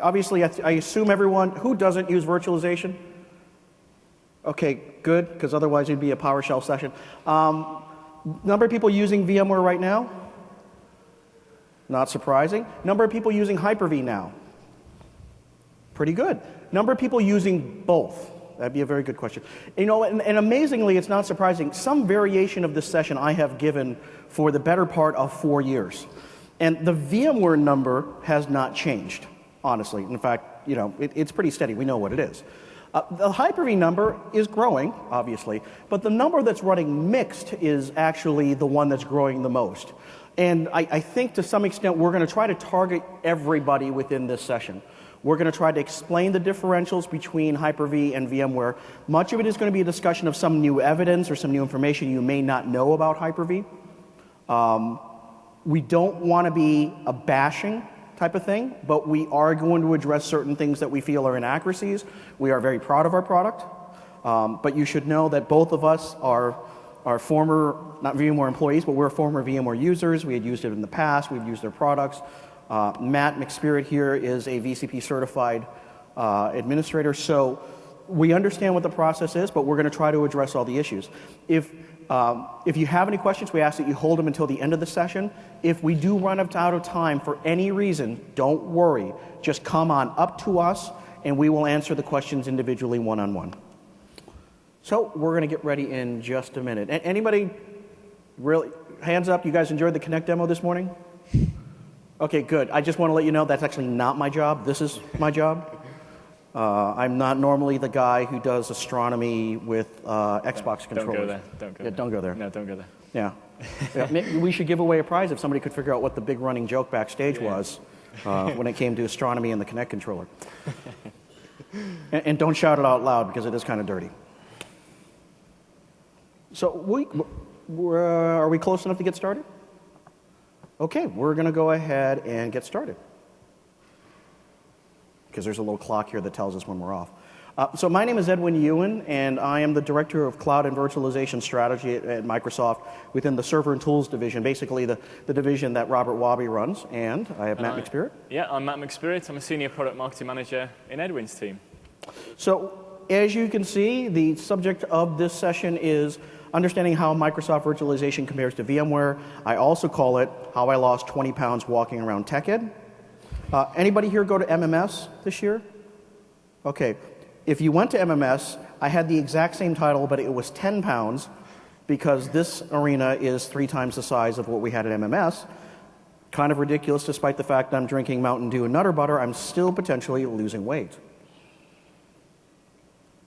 obviously, I assume everyone, who doesn't use virtualization? Okay, good, because otherwise it'd be a PowerShell session. Number of people using VMware right now? Not surprising. Number of people using Hyper-V now? Pretty good. Number of people using both? That'd be a very good question. You know, and amazingly, it's not surprising. Some variation of this session I have given for the better part of 4 years. And the VMware number has not changed, honestly. In fact, you know, it's pretty steady. We know what it is. The Hyper-V number is growing, obviously, but the number that's running mixed is actually the one that's growing the most. And I think to some extent we're going to try to target everybody within this session. We're going to try to explain the differentials between Hyper-V and VMware. Much of it is going to be a discussion of some new evidence or some new information you may not know about Hyper-V. We don't want to be a bashing type of thing, but we are going to address certain things that we feel are inaccuracies. We are very proud of our product, but you should know that both of us are former, not VMware employees, but we're former VMware users. We had used it in the past. We've used their products. Matt McSpirit here is a VCP certified administrator, so we understand what the process is, but we're going to try to address all the issues. If you have any questions, we ask that you hold them until the end of the session. If we do run out of time for any reason, don't worry. Just come on up to us, and we will answer the questions individually one-on-one. So we're going to get ready in just a minute. Anybody really, hands up, you guys enjoyed the Connect demo this morning? Okay, good. I just want to let you know that's actually not my job. This is my job. I'm not normally the guy who does astronomy with Xbox controllers. Don't go there. No, don't go there. Yeah. Maybe we should give away a prize if somebody could figure out what the big running joke backstage was when it came to astronomy and the Kinect controller. And don't shout it out loud because it is kind of dirty. So are we close enough to get started? Okay, we're going to go ahead and get started, because there's a little clock here that tells us when we're off. So my name is Edwin Ewan, and I am the Director of Cloud and Virtualization Strategy at Microsoft within the Server and Tools division, basically the division that Robert Wabi runs, and I have Matt McSpirit. Yeah, I'm Matt McSpirit. I'm a Senior Product Marketing Manager in Edwin's team. So as you can see, the subject of this session is understanding how Microsoft Virtualization compares to VMware. I also call it How I Lost 20 Pounds Walking Around TechEd. Anybody here go to MMS this year? Okay. If you went to MMS, I had the exact same title, but it was 10 pounds because this arena is 3 times the size of what we had at MMS. Kind of ridiculous, despite the fact that I'm drinking Mountain Dew and Nutter Butter, I'm still potentially losing weight.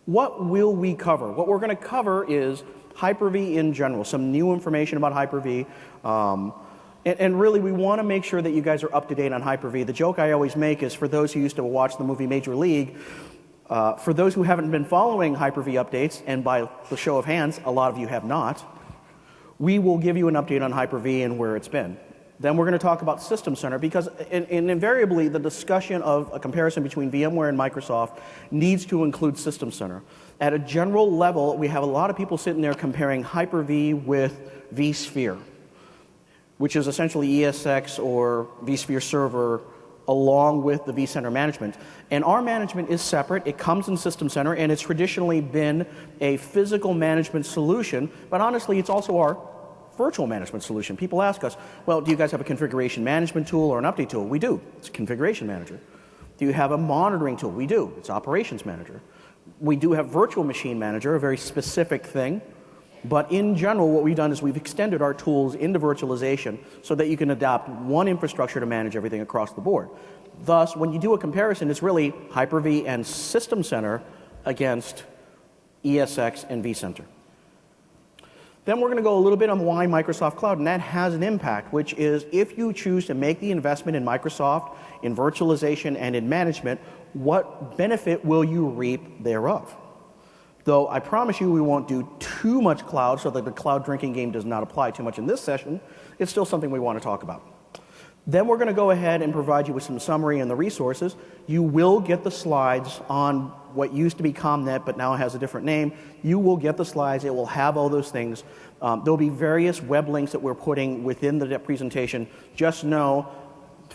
What will we cover? What we're going to cover is Hyper-V in general, some new information about Hyper-V. And really, we want to make sure that you guys are up to date on Hyper-V. The joke I always make is for those who used to watch the movie Major League, for those who haven't been following Hyper-V updates, and by the show of hands, a lot of you have not, we will give you an update on Hyper-V and where it's been. Then we're going to talk about System Center, because invariably the discussion of a comparison between VMware and Microsoft needs to include System Center. At a general level, we have a lot of people sitting there comparing Hyper-V with vSphere, which is essentially ESX or vSphere Server along with the vCenter management. And our management is separate. It comes in System Center, and it's traditionally been a physical management solution, but honestly, it's also our virtual management solution. People ask us, well, do you guys have a configuration management tool or an update tool? We do. It's a configuration manager. Do you have a monitoring tool? We do. It's operations manager. We do have virtual machine manager, a very specific thing. But in general, what we've done is we've extended our tools into virtualization so that you can adopt one infrastructure to manage everything across the board. Thus, when you do a comparison, it's really Hyper-V and System Center against ESX and vCenter. Then we're going to go a little bit on why Microsoft Cloud, and that has an impact, which is if you choose to make the investment in Microsoft, in virtualization, and in management, what benefit will you reap thereof? Though I promise you we won't do too much cloud so that the cloud drinking game does not apply too much in this session, it's still something we want to talk about. Then we're going to go ahead and provide you with some summary and the resources. You will get the slides on what used to be ComNet but now has a different name. You will get the slides. It will have all those things. There'll be various web links that we're putting within the presentation. Just know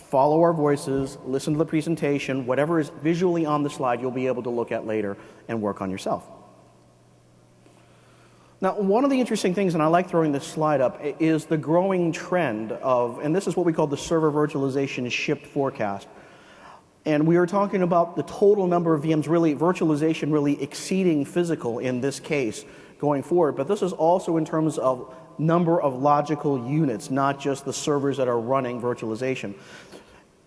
follow our voices, listen to the presentation, whatever is visually on the slide you'll be able to look at later and work on yourself. Now, one of the interesting things, and I like throwing this slide up, is the growing trend of, and this is what we call the server virtualization shipped forecast. And we are talking about the total number of VMs, really, virtualization really exceeding physical in this case going forward. But this is also in terms of number of logical units, not just the servers that are running virtualization.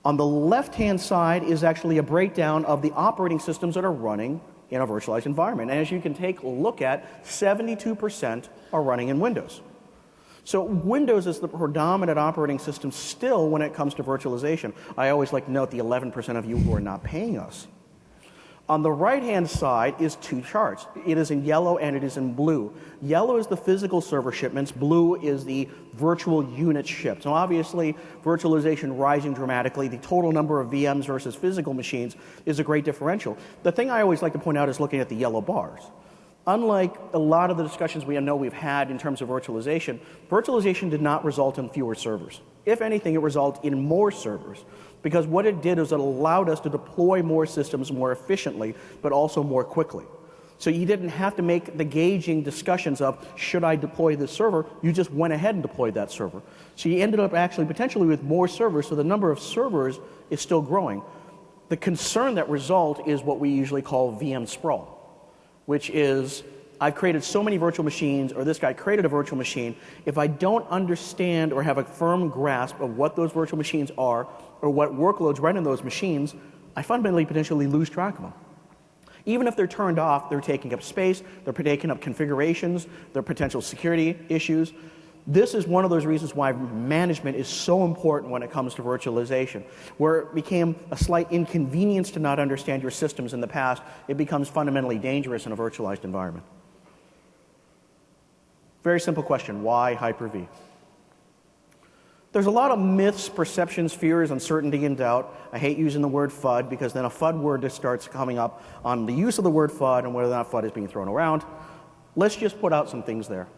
On the left-hand side is actually a breakdown of the operating systems that are running in a virtualized environment. And as you can take a look at, 72% are running in Windows. So Windows is the predominant operating system still when it comes to virtualization. I always like to note the 11% of you who are not paying us. On the right-hand side is two charts. It is in yellow and it is in blue. Yellow is the physical server shipments. Blue is the virtual unit shipped. So obviously, virtualization rising dramatically. The total number of VMs versus physical machines is a great differential. The thing I always like to point out is looking at the yellow bars. Unlike a lot of the discussions we know we've had in terms of virtualization, virtualization did not result in fewer servers. If anything, it resulted in more servers. Because what it did is it allowed us to deploy more systems more efficiently, but also more quickly. So you didn't have to make the gauging discussions of, should I deploy this server? You just went ahead and deployed that server. So you ended up actually potentially with more servers, so the number of servers is still growing. The concern that result is what we usually call VM sprawl, which is, I've created so many virtual machines, or this guy created a virtual machine. If I don't understand or have a firm grasp of what those virtual machines are, or what workloads run in those machines, I fundamentally potentially lose track of them. Even if they're turned off, they're taking up space, they're taking up configurations, there are potential security issues. This is one of those reasons why management is so important when it comes to virtualization. Where it became a slight inconvenience to not understand your systems in the past, it becomes fundamentally dangerous in a virtualized environment. Very simple question, why Hyper-V? There's a lot of myths, perceptions, fears, uncertainty, and doubt. I hate using the word FUD because then a FUD word just starts coming up on the use of the word FUD and whether or not FUD is being thrown around. Let's just put out some things there.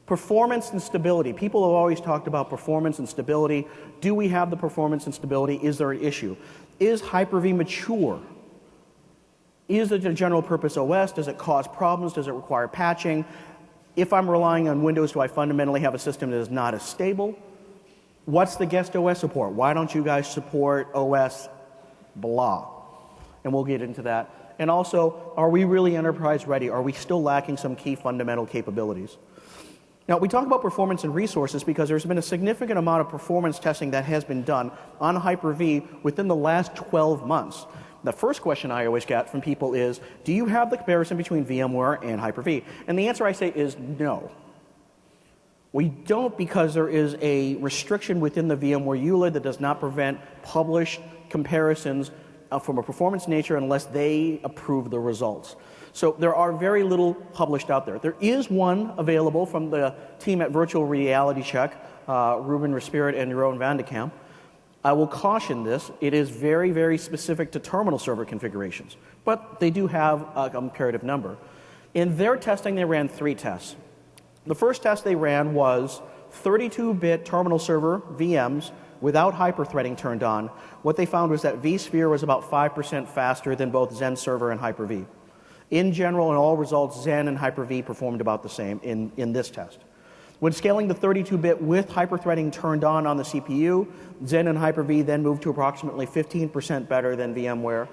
Performance and stability. People have always talked about performance and stability. Do we have the performance and stability? Is there an issue? Is Hyper-V mature? Is it a general purpose OS? Does it cause problems? Does it require patching? If I'm relying on Windows, do I fundamentally have a system that is not as stable? What's the guest OS support? Why don't you guys support OS blah? And we'll get into that. And also, are we really enterprise ready? Are we still lacking some key fundamental capabilities? Now, we talk about performance and resources because there's been a significant amount of performance testing that has been done on Hyper-V within the last 12 months. The first question I always get from people is, do you have the comparison between VMware and Hyper-V? And the answer I say is no. We don't, because there is a restriction within the VMware ULID that does not prevent published comparisons from a performance nature unless they approve the results. So there are very little published out there. There is one available from the team at Virtual Reality Check, Ruben Respirit and Jeroen van de Kamp. I will caution this. It is very, very specific to terminal server configurations, but they do have a comparative number. In their testing, they ran 3 tests. The first test they ran was 32-bit terminal server VMs without hyper-threading turned on. What they found was that vSphere was about 5% faster than both Xen Server and Hyper-V. In general, in all results, Xen and Hyper-V performed about the same in this test. When scaling the 32-bit with hyper-threading turned on the CPU, Xen and Hyper-V then moved to approximately 15% better than VMware.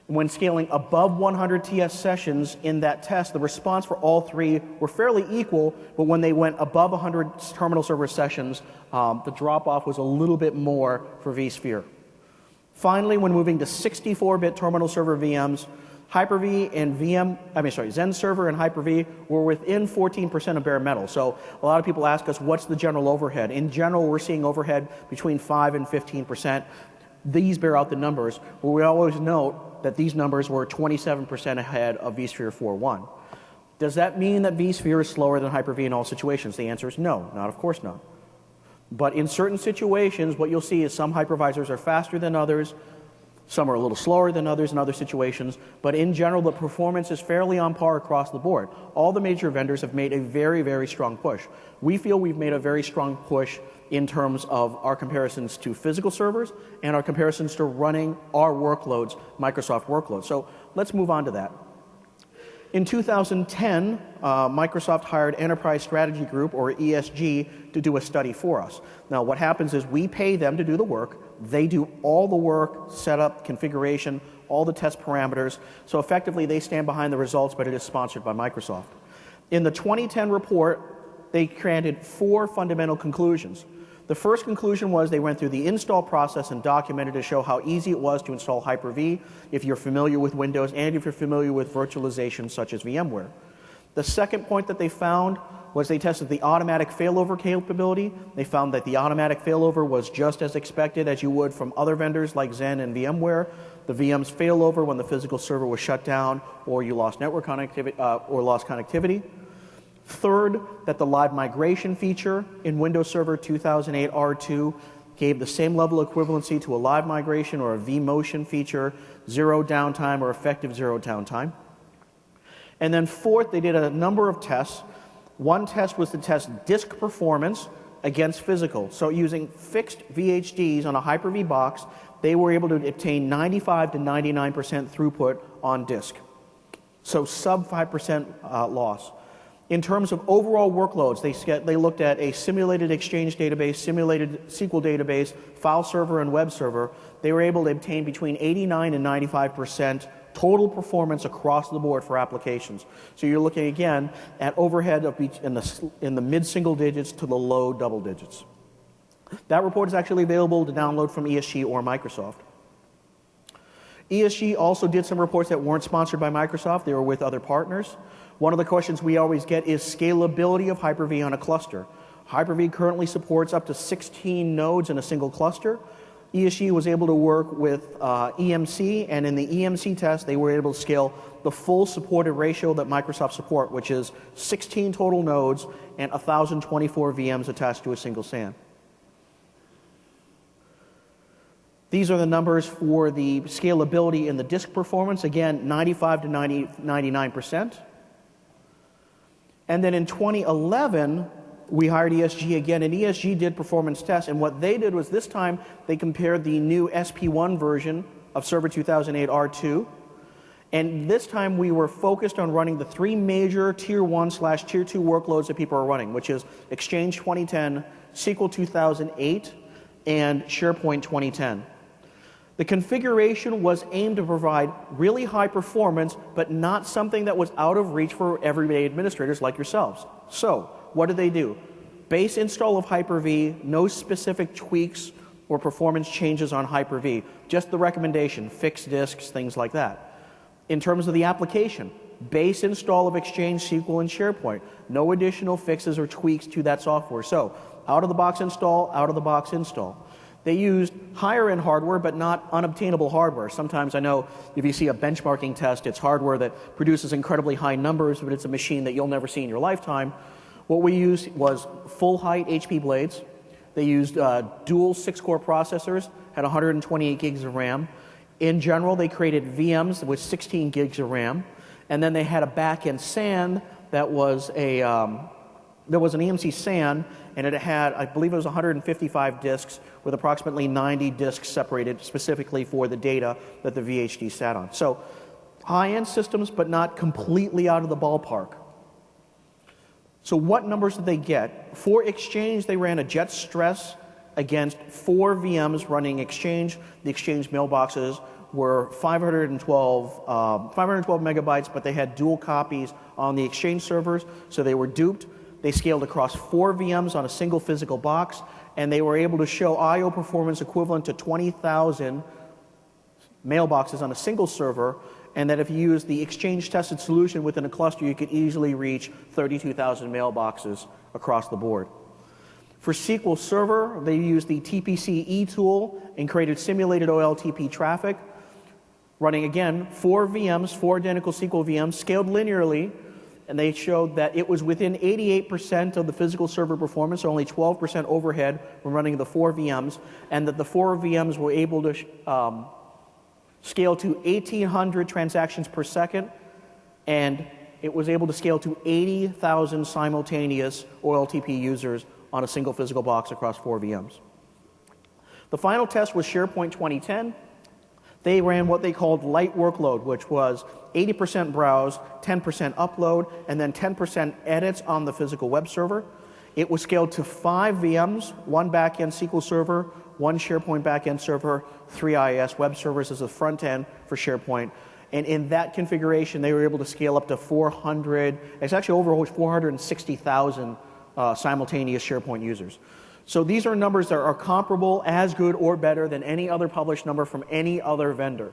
When scaling above 100 TS sessions in that test, the response for all 3 were fairly equal, but when they went above 100 terminal server sessions, the drop-off was a little bit more for vSphere. Finally, when moving to 64-bit terminal server VMs, Hyper-V and Xen Server and Hyper-V were within 14% of bare metal. So a lot of people ask us, what's the general overhead? In general, we're seeing overhead between 5 and 15%. These bear out the numbers, but we always note that these numbers were 27% ahead of vSphere 4.1. Does that mean that vSphere is slower than Hyper-V in all situations? The answer is no, of course not. But in certain situations, what you'll see is some hypervisors are faster than others. Some are a little slower than others in other situations, but in general, the performance is fairly on par across the board. All the major vendors have made a very, very strong push. We feel we've made a very strong push in terms of our comparisons to physical servers and our comparisons to running our workloads, Microsoft workloads. So let's move on to that. In 2010, Microsoft hired Enterprise Strategy Group, or ESG, to do a study for us. Now, what happens is we pay them to do the work. They do all the work, setup, configuration, all the test parameters. So effectively, they stand behind the results, but it is sponsored by Microsoft. In the 2010 report, they granted 4 fundamental conclusions. The first conclusion was they went through the install process and documented to show how easy it was to install Hyper-V if you're familiar with Windows and if you're familiar with virtualization such as VMware. The second point that they found was they tested the automatic failover capability. They found that the automatic failover was just as expected as you would from other vendors like Xen and VMware. The VMs fail over when the physical server was shut down or you lost network connectivity or lost connectivity. Third, that the live migration feature in Windows Server 2008 R2 gave the same level of equivalency to a live migration or a vMotion feature, zero downtime or effective zero downtime. And then fourth, they did a number of tests. One test was to test disk performance against physical. So using fixed VHDs on a Hyper-V box, they were able to obtain 95 to 99% throughput on disk. So sub 5% loss. In terms of overall workloads, they looked at a simulated Exchange database, simulated SQL database, file server, and web server. They were able to obtain between 89 and 95% total performance across the board for applications. So you're looking, again, at overhead of in the mid-single digits to the low double digits. That report is actually available to download from ESG or Microsoft. ESG also did some reports that weren't sponsored by Microsoft. They were with other partners. One of the questions we always get is scalability of Hyper-V on a cluster. Hyper-V currently supports up to 16 nodes in a single cluster. ESG was able to work with EMC, and in the EMC test, they were able to scale the full supported ratio that Microsoft support, which is 16 total nodes and 1,024 VMs attached to a single SAN. These are the numbers for the scalability and the disk performance. Again, 95 to 99%. And then in 2011, we hired ESG again, and ESG did performance tests. And what they did was this time they compared the new SP1 version of Server 2008 R2. And this time we were focused on running the 3 major Tier 1/Tier 2 workloads that people are running, which is Exchange 2010, SQL 2008, and SharePoint 2010. The configuration was aimed to provide really high performance, but not something that was out of reach for everyday administrators like yourselves. So, what did they do? Base install of Hyper-V, no specific tweaks or performance changes on Hyper-V, just the recommendation, fixed disks, things like that. In terms of the application, base install of Exchange, SQL, and SharePoint, no additional fixes or tweaks to that software. So, out-of-the-box install, out-of-the-box install. They used higher-end hardware, but not unobtainable hardware. Sometimes I know if you see a benchmarking test, it's hardware that produces incredibly high numbers, but it's a machine that you'll never see in your lifetime. What we used was full-height HP blades. They used dual 6-core processors, had 128 gigs of RAM. In general, they created VMs with 16 gigs of RAM. And then they had a back-end SAN that was there was an EMC SAN, and it had, I believe it was 155 disks with approximately 90 disks separated specifically for the data that the VHD sat on. So high-end systems, but not completely out of the ballpark. So what numbers did they get? For Exchange, they ran a jet stress against 4 VMs running Exchange. The Exchange mailboxes were 512 megabytes, but they had dual copies on the Exchange servers, so they were duped. They scaled across 4 VMs on a single physical box, and they were able to show I/O performance equivalent to 20,000 mailboxes on a single server, and that if you use the Exchange tested solution within a cluster, you could easily reach 32,000 mailboxes across the board. For SQL Server, they used the TPC-E tool and created simulated OLTP traffic, running again 4 VMs, 4 identical SQL VMs, scaled linearly, and they showed that it was within 88% of the physical server performance, so only 12% overhead when running the 4 VMs, and that the 4 VMs were able to scaled to 1,800 transactions per second, and it was able to scale to 80,000 simultaneous OLTP users on a single physical box across 4 VMs. The final test was SharePoint 2010. They ran what they called light workload, which was 80% browse, 10% upload, and then 10% edits on the physical web server. It was scaled to 5 VMs, 1 backend SQL server, 1 SharePoint backend server, 3 IIS web servers as the front end for SharePoint. And in that configuration, they were able to scale up to 400, it's actually over 460,000 simultaneous SharePoint users. So these are numbers that are comparable, as good or better than any other published number from any other vendor.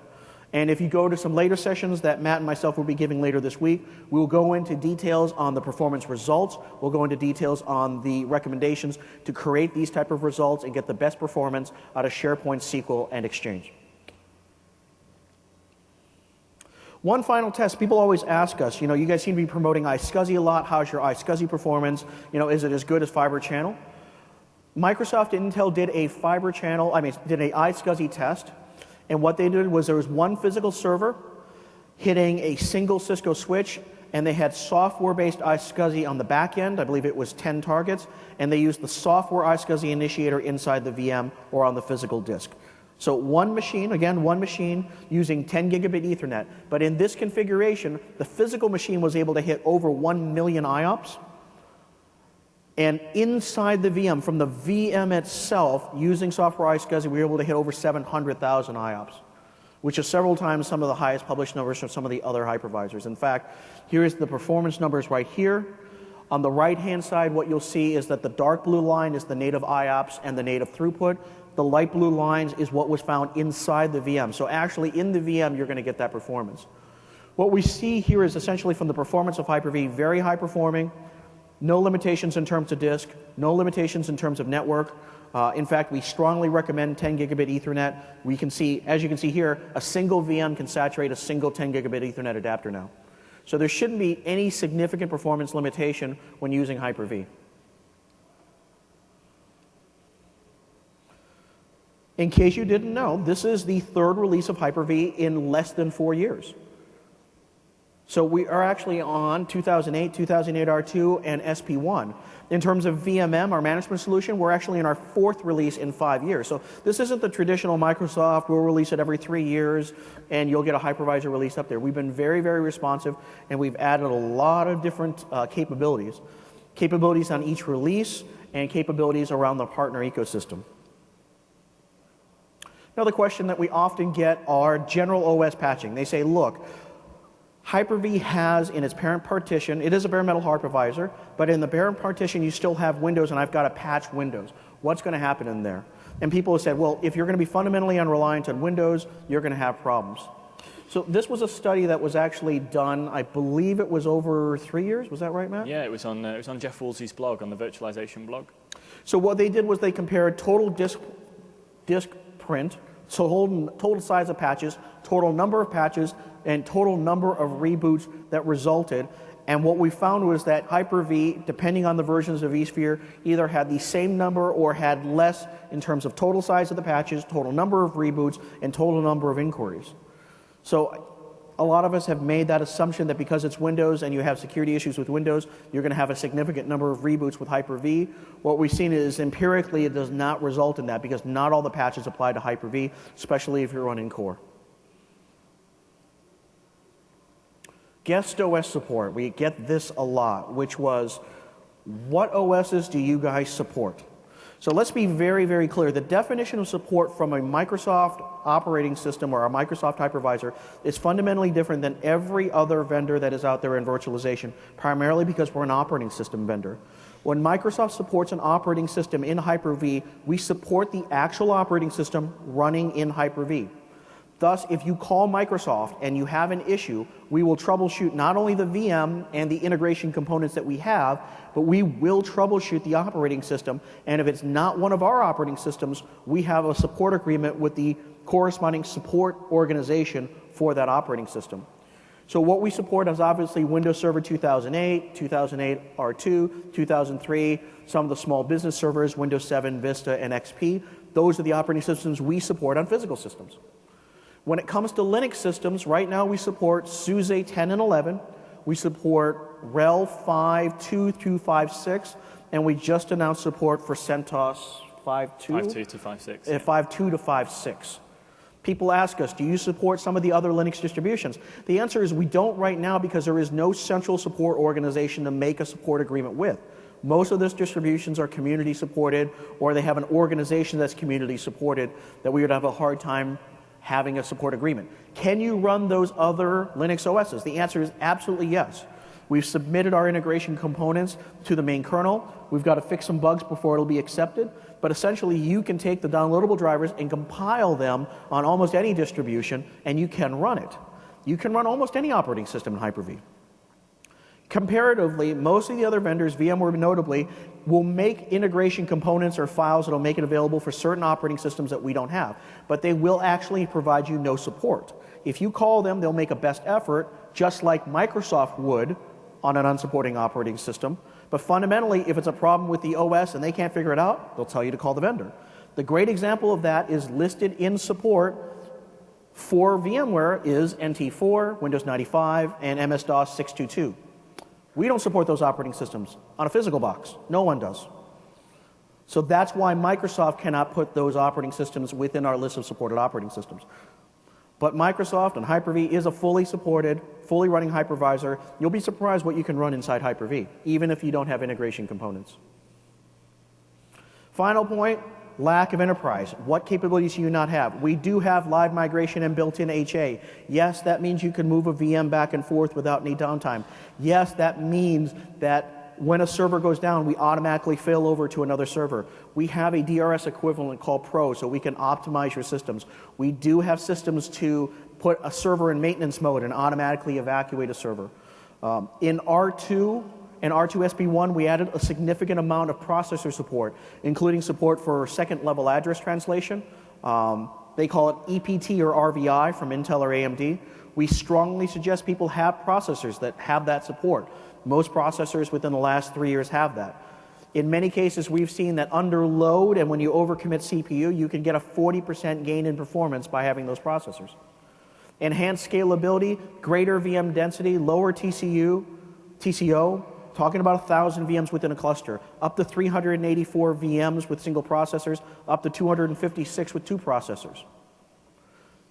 And if you go to some later sessions that Matt and myself will be giving later this week, we will go into details on the performance results. We'll go into details on the recommendations to create these type of results and get the best performance out of SharePoint, SQL, and Exchange. One final test, people always ask us, you know, you guys seem to be promoting iSCSI a lot. How's your iSCSI performance? You know, is it as good as Fiber Channel? Microsoft and Intel did a Fiber Channel, did an iSCSI test. And what they did was there was one physical server hitting a single Cisco switch, and they had software-based iSCSI on the back end. I believe it was 10 targets. And they used the software iSCSI initiator inside the VM or on the physical disk. So one machine, again, one machine using 10 gigabit Ethernet. But in this configuration, the physical machine was able to hit over 1 million IOPS. And inside the VM, from the VM itself, using software iSCSI, we were able to hit over 700,000 IOPS, which is several times some of the highest published numbers from some of the other hypervisors. In fact, here's the performance numbers right here. On the right-hand side, what you'll see is that the dark blue line is the native IOPS and the native throughput. The light blue lines is what was found inside the VM. So actually, in the VM, you're going to get that performance. What we see here is essentially from the performance of Hyper-V, very high performing, no limitations in terms of disk, no limitations in terms of network. In fact, we strongly recommend 10 gigabit Ethernet. We can see, as you can see here, a single VM can saturate a single 10 gigabit Ethernet adapter now. So there shouldn't be any significant performance limitation when using Hyper-V. In case you didn't know, this is the 3rd release of Hyper-V in less than 4 years. So we are actually on 2008, 2008 R2, and SP1. In terms of VMM, our management solution, we're actually in our 4th release in 5 years. So this isn't the traditional Microsoft, we'll release it every 3 years, and you'll get a hypervisor release up there. We've been very, very responsive, and we've added a lot of different capabilities. Capabilities on each release, and capabilities around the partner ecosystem. Another question that we often get are general OS patching. They say, look, Hyper-V has in its parent partition, it is a bare metal hypervisor, but in the parent partition you still have Windows, and I've got to patch Windows. What's going to happen in there? And people have said, well, if you're going to be fundamentally unreliant on Windows, you're going to have problems. So this was a study that was actually done, I believe it was over 3 years. Was that right, Matt? Yeah, it was on Jeff Woolsey's blog, on the Virtualization blog. So what they did was they compared total disk print, so total size of patches, total number of patches, and total number of reboots that resulted. And what we found was that Hyper-V, depending on the versions of vSphere, either had the same number or had less in terms of total size of the patches, total number of reboots, and total number of inquiries. So a lot of us have made that assumption that because it's Windows and you have security issues with Windows, you're going to have a significant number of reboots with Hyper-V. What we've seen is empirically it does not result in that because not all the patches apply to Hyper-V, especially if you're running core. Guest OS support, we get this a lot, which was, what OSs do you guys support? So let's be very, very clear. The definition of support from a Microsoft operating system or a Microsoft hypervisor is fundamentally different than every other vendor that is out there in virtualization, primarily because we're an operating system vendor. When Microsoft supports an operating system in Hyper-V, we support the actual operating system running in Hyper-V. Thus, if you call Microsoft and you have an issue, we will troubleshoot not only the VM and the integration components that we have, but we will troubleshoot the operating system. And if it's not one of our operating systems, we have a support agreement with the corresponding support organization for that operating system. So what we support is obviously Windows Server 2008, 2008 R2, 2003, some of the small business servers, Windows 7, Vista, and XP. Those are the operating systems we support on physical systems. When it comes to Linux systems, right now we support SUSE 10 and 11. We support RHEL 5.2 through 5.6, and we just announced support for CentOS 5.2? 5.2 to 5.6. 5.2 to 5.6. People ask us, do you support some of the other Linux distributions? The answer is we don't right now because there is no central support organization to make a support agreement with. Most of those distributions are community supported, or they have an organization that's community supported that we would have a hard time having a support agreement. Can you run those other Linux OSs? The answer is absolutely yes. We've submitted our integration components to the main kernel. We've got to fix some bugs before it'll be accepted. But essentially, you can take the downloadable drivers and compile them on almost any distribution, and you can run it. You can run almost any operating system in Hyper-V. Comparatively, most of the other vendors, VMware notably, will make integration components or files that will make it available for certain operating systems that we don't have. But they will actually provide you no support. If you call them, they'll make a best effort, just like Microsoft would on an unsupporting operating system. But fundamentally, if it's a problem with the OS and they can't figure it out, they'll tell you to call the vendor. The great example of that is listed in support for VMware is NT4, Windows 95, and MS-DOS 622. We don't support those operating systems on a physical box. No one does. So that's why Microsoft cannot put those operating systems within our list of supported operating systems. But Microsoft and Hyper-V is a fully supported, fully running hypervisor. You'll be surprised what you can run inside Hyper-V, even if you don't have integration components. Final point, lack of enterprise. What capabilities do you not have? We do have live migration and built-in HA. Yes, that means you can move a VM back and forth without any downtime. Yes, that means that when a server goes down, we automatically fail over to another server. We have a DRS equivalent called Pro, so we can optimize your systems. We do have systems to put a server in maintenance mode and automatically evacuate a server. In R2 and R2SP1, we added a significant amount of processor support, including support for second-level address translation. They call it EPT or RVI from Intel or AMD. We strongly suggest people have processors that have that support. Most processors within the last 3 years have that. In many cases, we've seen that under load and when you overcommit CPU, you can get a 40% gain in performance by having those processors. Enhanced scalability, greater VM density, lower TCO, talking about 1,000 VMs within a cluster, up to 384 VMs with single processors, up to 256 with two processors.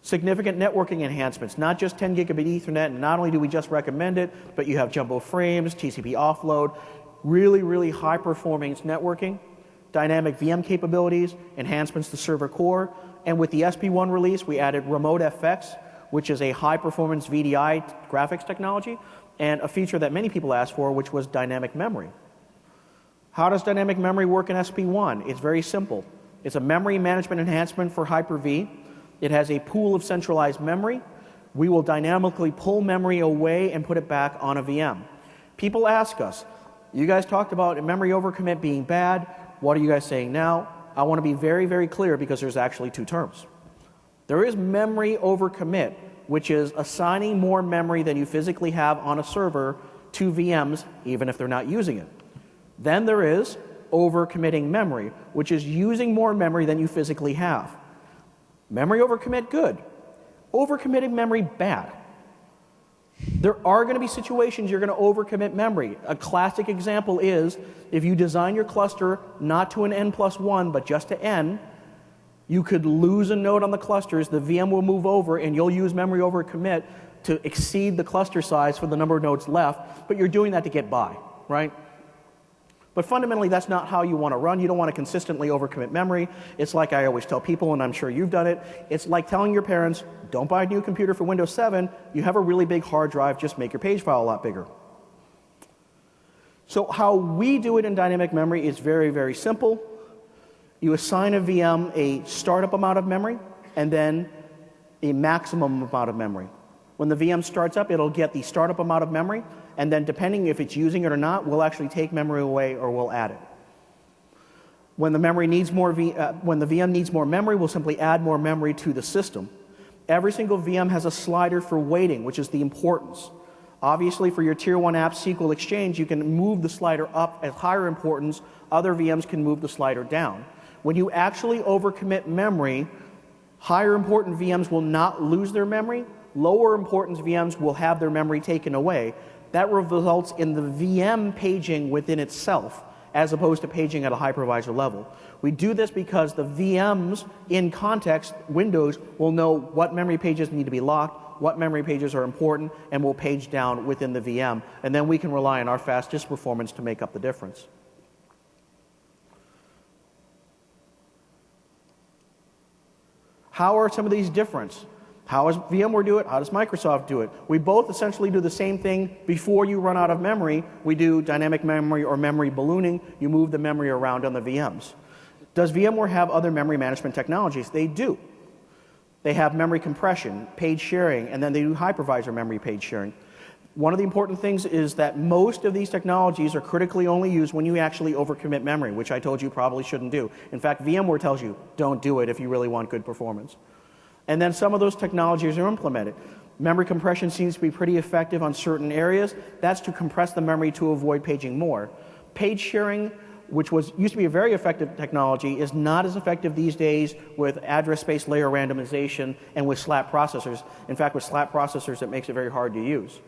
Significant networking enhancements, not just 10 gigabit Ethernet, and not only do we just recommend it, but you have jumbo frames, TCP offload, really, really high performance networking, dynamic VM capabilities, enhancements to server core, and with the SP1 release, we added Remote FX, which is a high performance VDI graphics technology, and a feature that many people asked for, which was dynamic memory. How does dynamic memory work in SP1? It's very simple. It's a memory management enhancement for Hyper-V. It has a pool of centralized memory. We will dynamically pull memory away and put it back on a VM. People ask us, you guys talked about memory overcommit being bad. What are you guys saying now? I want to be very, very clear because there's actually two terms. There is memory overcommit, which is assigning more memory than you physically have on a server to VMs, even if they're not using it. Then there is overcommitting memory, which is using more memory than you physically have. Memory overcommit, good. Overcommitting memory, bad. There are going to be situations you're going to overcommit memory. A classic example is if you design your cluster not to an n+1, but just to n, you could lose a node on the clusters, the VM will move over, and you'll use memory overcommit to exceed the cluster size for the number of nodes left, but you're doing that to get by, right? But fundamentally, that's not how you want to run. You don't want to consistently overcommit memory. It's like I always tell people, and I'm sure you've done it, it's like telling your parents, don't buy a new computer for Windows 7. You have a really big hard drive, just make your page file a lot bigger. So how we do it in dynamic memory is very, very simple. You assign a VM a startup amount of memory and then a maximum amount of memory. When the VM starts up, it'll get the startup amount of memory, and then depending if it's using it or not, we'll actually take memory away or we'll add it. When the VM needs more memory, we'll simply add more memory to the system. Every single VM has a slider for waiting, which is the importance. Obviously, for your Tier 1 apps SQL Exchange, you can move the slider up at higher importance. Other VMs can move the slider down. When you actually overcommit memory, Higher important VMs will not lose their memory. Lower importance VMs will have their memory taken away. That results in the VM paging within itself, as opposed to paging at a hypervisor level. We do this because the VMs in context, Windows, will know what memory pages need to be locked, what memory pages are important, and will page down within the VM. And then we can rely on our fast disk performance to make up the difference. How are some of these different? How does VMware do it? How does Microsoft do it? We both essentially do the same thing. Before you run out of memory, we do dynamic memory or memory ballooning. You move the memory around on the VMs. Does VMware have other memory management technologies? They do. They have memory compression, page sharing, and then they do hypervisor memory page sharing. One of the important things is that most of these technologies are critically only used when you actually overcommit memory, which I told you probably shouldn't do. In fact, VMware tells you, don't do it if you really want good performance. And then some of those technologies are implemented. Memory compression seems to be pretty effective on certain areas. That's to compress the memory to avoid paging more. Page sharing, which used to be a very effective technology, is not as effective these days with address space layer randomization and with SLAP processors. In fact, with SLAP processors, it makes it very hard to use.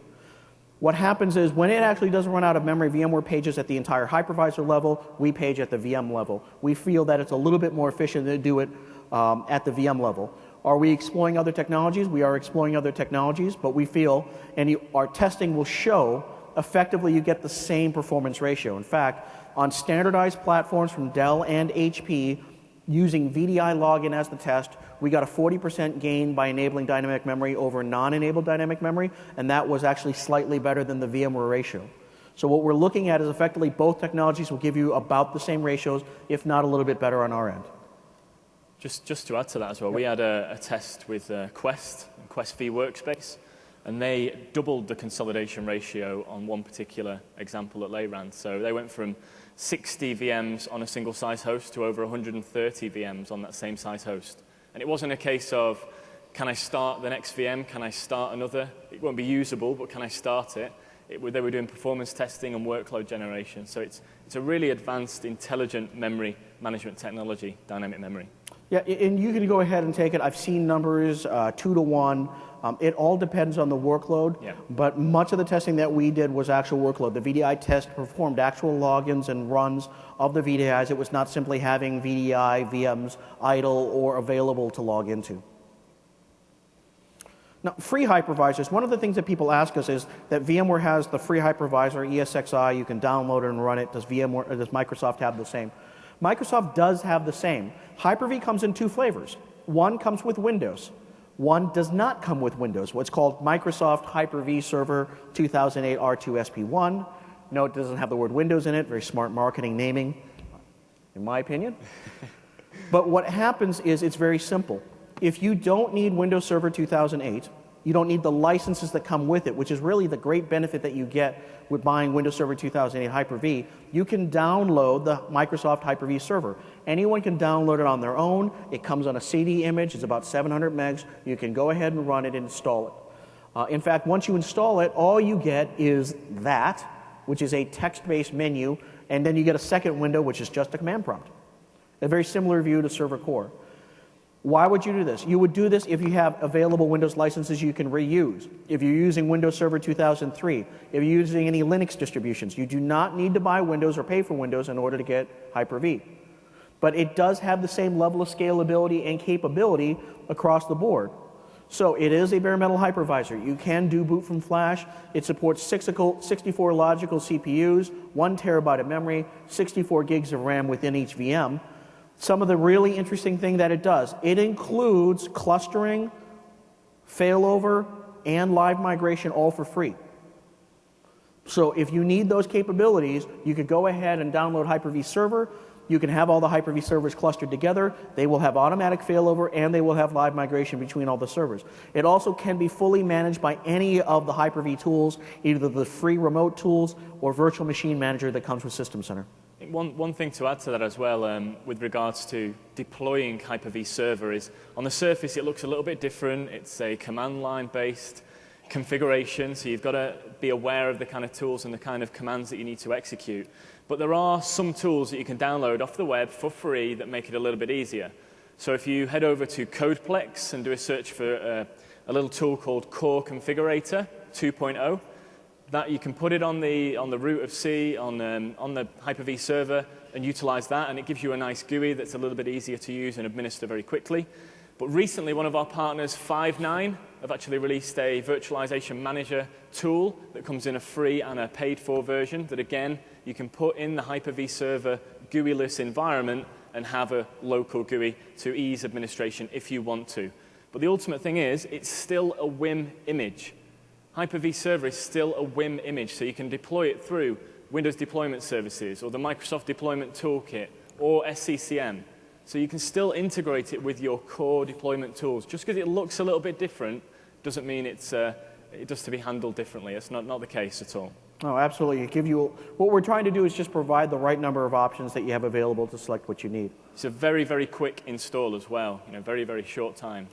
What happens is when it actually doesn't run out of memory, VMware pages at the entire hypervisor level, we page at the VM level. We feel that it's a little bit more efficient to do it at the VM level. Are we exploring other technologies? We are exploring other technologies, but we feel, and our testing will show, effectively you get the same performance ratio. In fact, on standardized platforms from Dell and HP, using VDI login as the test, we got a 40% gain by enabling dynamic memory over non-enabled dynamic memory, and that was actually slightly better than the VMware ratio. So what we're looking at is effectively both technologies will give you about the same ratios, if not a little bit better on our end. Just to add to that as well, we had a test with Quest V Workspace, and they doubled the consolidation ratio on one particular example that they ran. So they went from 60 VMs on a single size host to over 130 VMs on that same size host. And it wasn't a case of, can I start the next VM? Can I start another? It won't be usable, but can I start it? They were doing performance testing and workload generation. So it's a really advanced, intelligent memory management technology, dynamic memory. Yeah, and you can go ahead and take it. I've seen numbers 2 to 1. It all depends on the workload, yeah. But much of the testing that we did was actual workload. The VDI test performed actual logins and runs of the VDIs. It was not simply having VDI VMs idle or available to log into. Now, free hypervisors, one of the things that people ask us is that VMware has the free hypervisor, ESXi, you can download it and run it. Does Microsoft have the same? Microsoft does have the same. Hyper-V comes in 2 flavors. One comes with Windows. One does not come with Windows, what's called Microsoft Hyper-V Server 2008 R2SP1. No, it doesn't have the word Windows in it, very smart marketing naming, in my opinion. But what happens is it's very simple. If you don't need Windows Server 2008, you don't need the licenses that come with it, which is really the great benefit that you get with buying Windows Server 2008 Hyper-V. You can download the Microsoft Hyper-V Server. Anyone can download it on their own. It comes on a CD image. It's about 700 megs. You can go ahead and run it and install it. In fact, once you install it, all you get is that, which is a text-based menu, and then you get a second window, which is just a command prompt. A very similar view to Server Core. Why would you do this? You would do this if you have available Windows licenses you can reuse. If you're using Windows Server 2003, if you're using any Linux distributions, you do not need to buy Windows or pay for Windows in order to get Hyper-V. But it does have the same level of scalability and capability across the board. So it is a bare metal hypervisor. You can do boot from flash. It supports 64 logical CPUs, 1 terabyte of memory, 64 gigs of RAM within each VM. Some of the really interesting thing that it does, it includes clustering, failover, and live migration all for free. So if you need those capabilities, you could go ahead and download Hyper-V Server. You can have all the Hyper-V servers clustered together. They will have automatic failover, and they will have live migration between all the servers. It also can be fully managed by any of the Hyper-V tools, either the free remote tools or virtual machine manager that comes with System Center. One thing to add to that as well, with regards to deploying Hyper-V Server, is on the surface it looks a little bit different. It's a command line based configuration, so you've got to be aware of the kind of tools and the kind of commands that you need to execute. But there are some tools that you can download off the web for free that make it a little bit easier. So if you head over to Codeplex and do a search for a little tool called Core Configurator 2.0, that you can put it on the root of C on the Hyper-V server and utilize that, and it gives you a nice GUI that's a little bit easier to use and administer very quickly. But recently, one of our partners, Five9, have actually released a virtualization manager tool that comes in a free and a paid-for version that, again, you can put in the Hyper-V server GUI-less environment and have a local GUI to ease administration if you want to. But the ultimate thing is, it's still a WIM image. Hyper-V server is still a WIM image, so you can deploy it through Windows Deployment Services or the Microsoft Deployment Toolkit or SCCM. So you can still integrate it with your core deployment tools. Just because it looks a little bit different doesn't mean it does to be handled differently. It's not the case at all. Oh, absolutely. What we're trying to do is just provide the right number of options that you have available to select what you need. It's a very, very quick install as well. Very, very short time.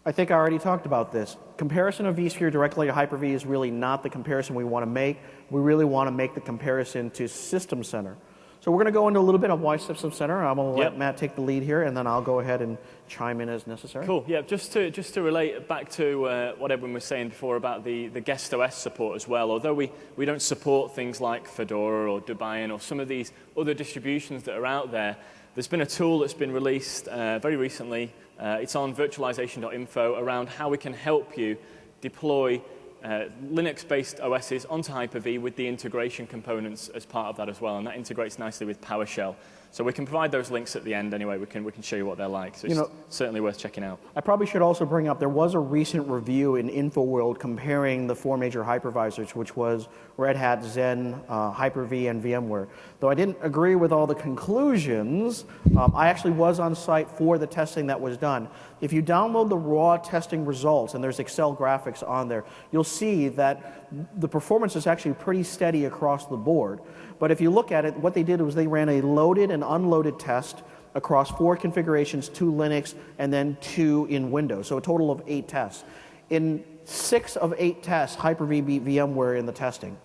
I think I already talked about this. Comparison of vSphere directly to Hyper-V is really not the comparison we want to make. We really want to make the comparison to System Center. So we're going to go into a little bit of why System Center. I'm going to let Matt take the lead here, and then I'll go ahead and chime in as necessary. Cool. Yeah, just to relate back to what Edwin was saying before about the guest OS support as well. Although we don't support things like Fedora or Debian or some of these other distributions that are out there, there's been a tool that's been released very recently. It's on virtualization.info around how we can help you deploy Linux-based OSs onto Hyper-V with the integration components as part of that as well, and that integrates nicely with PowerShell. So we can provide those links at the end anyway. We can show you what they're like. So it's certainly worth checking out. I probably should also bring up, there was a recent review in InfoWorld comparing the 4 major hypervisors, which was Red Hat, Zen, Hyper-V, and VMware. Though I didn't agree with all the conclusions, I actually was on site for the testing that was done. If you download the raw testing results, and there's Excel graphics on there, you'll see that the performance is actually pretty steady across the board. But if you look at it, what they did was they ran a loaded and unloaded test across 4 configurations, 2 Linux, and then 2 in Windows. So a total of 8 tests. In 6 of 8 tests, Hyper-V beat VMware in the testing,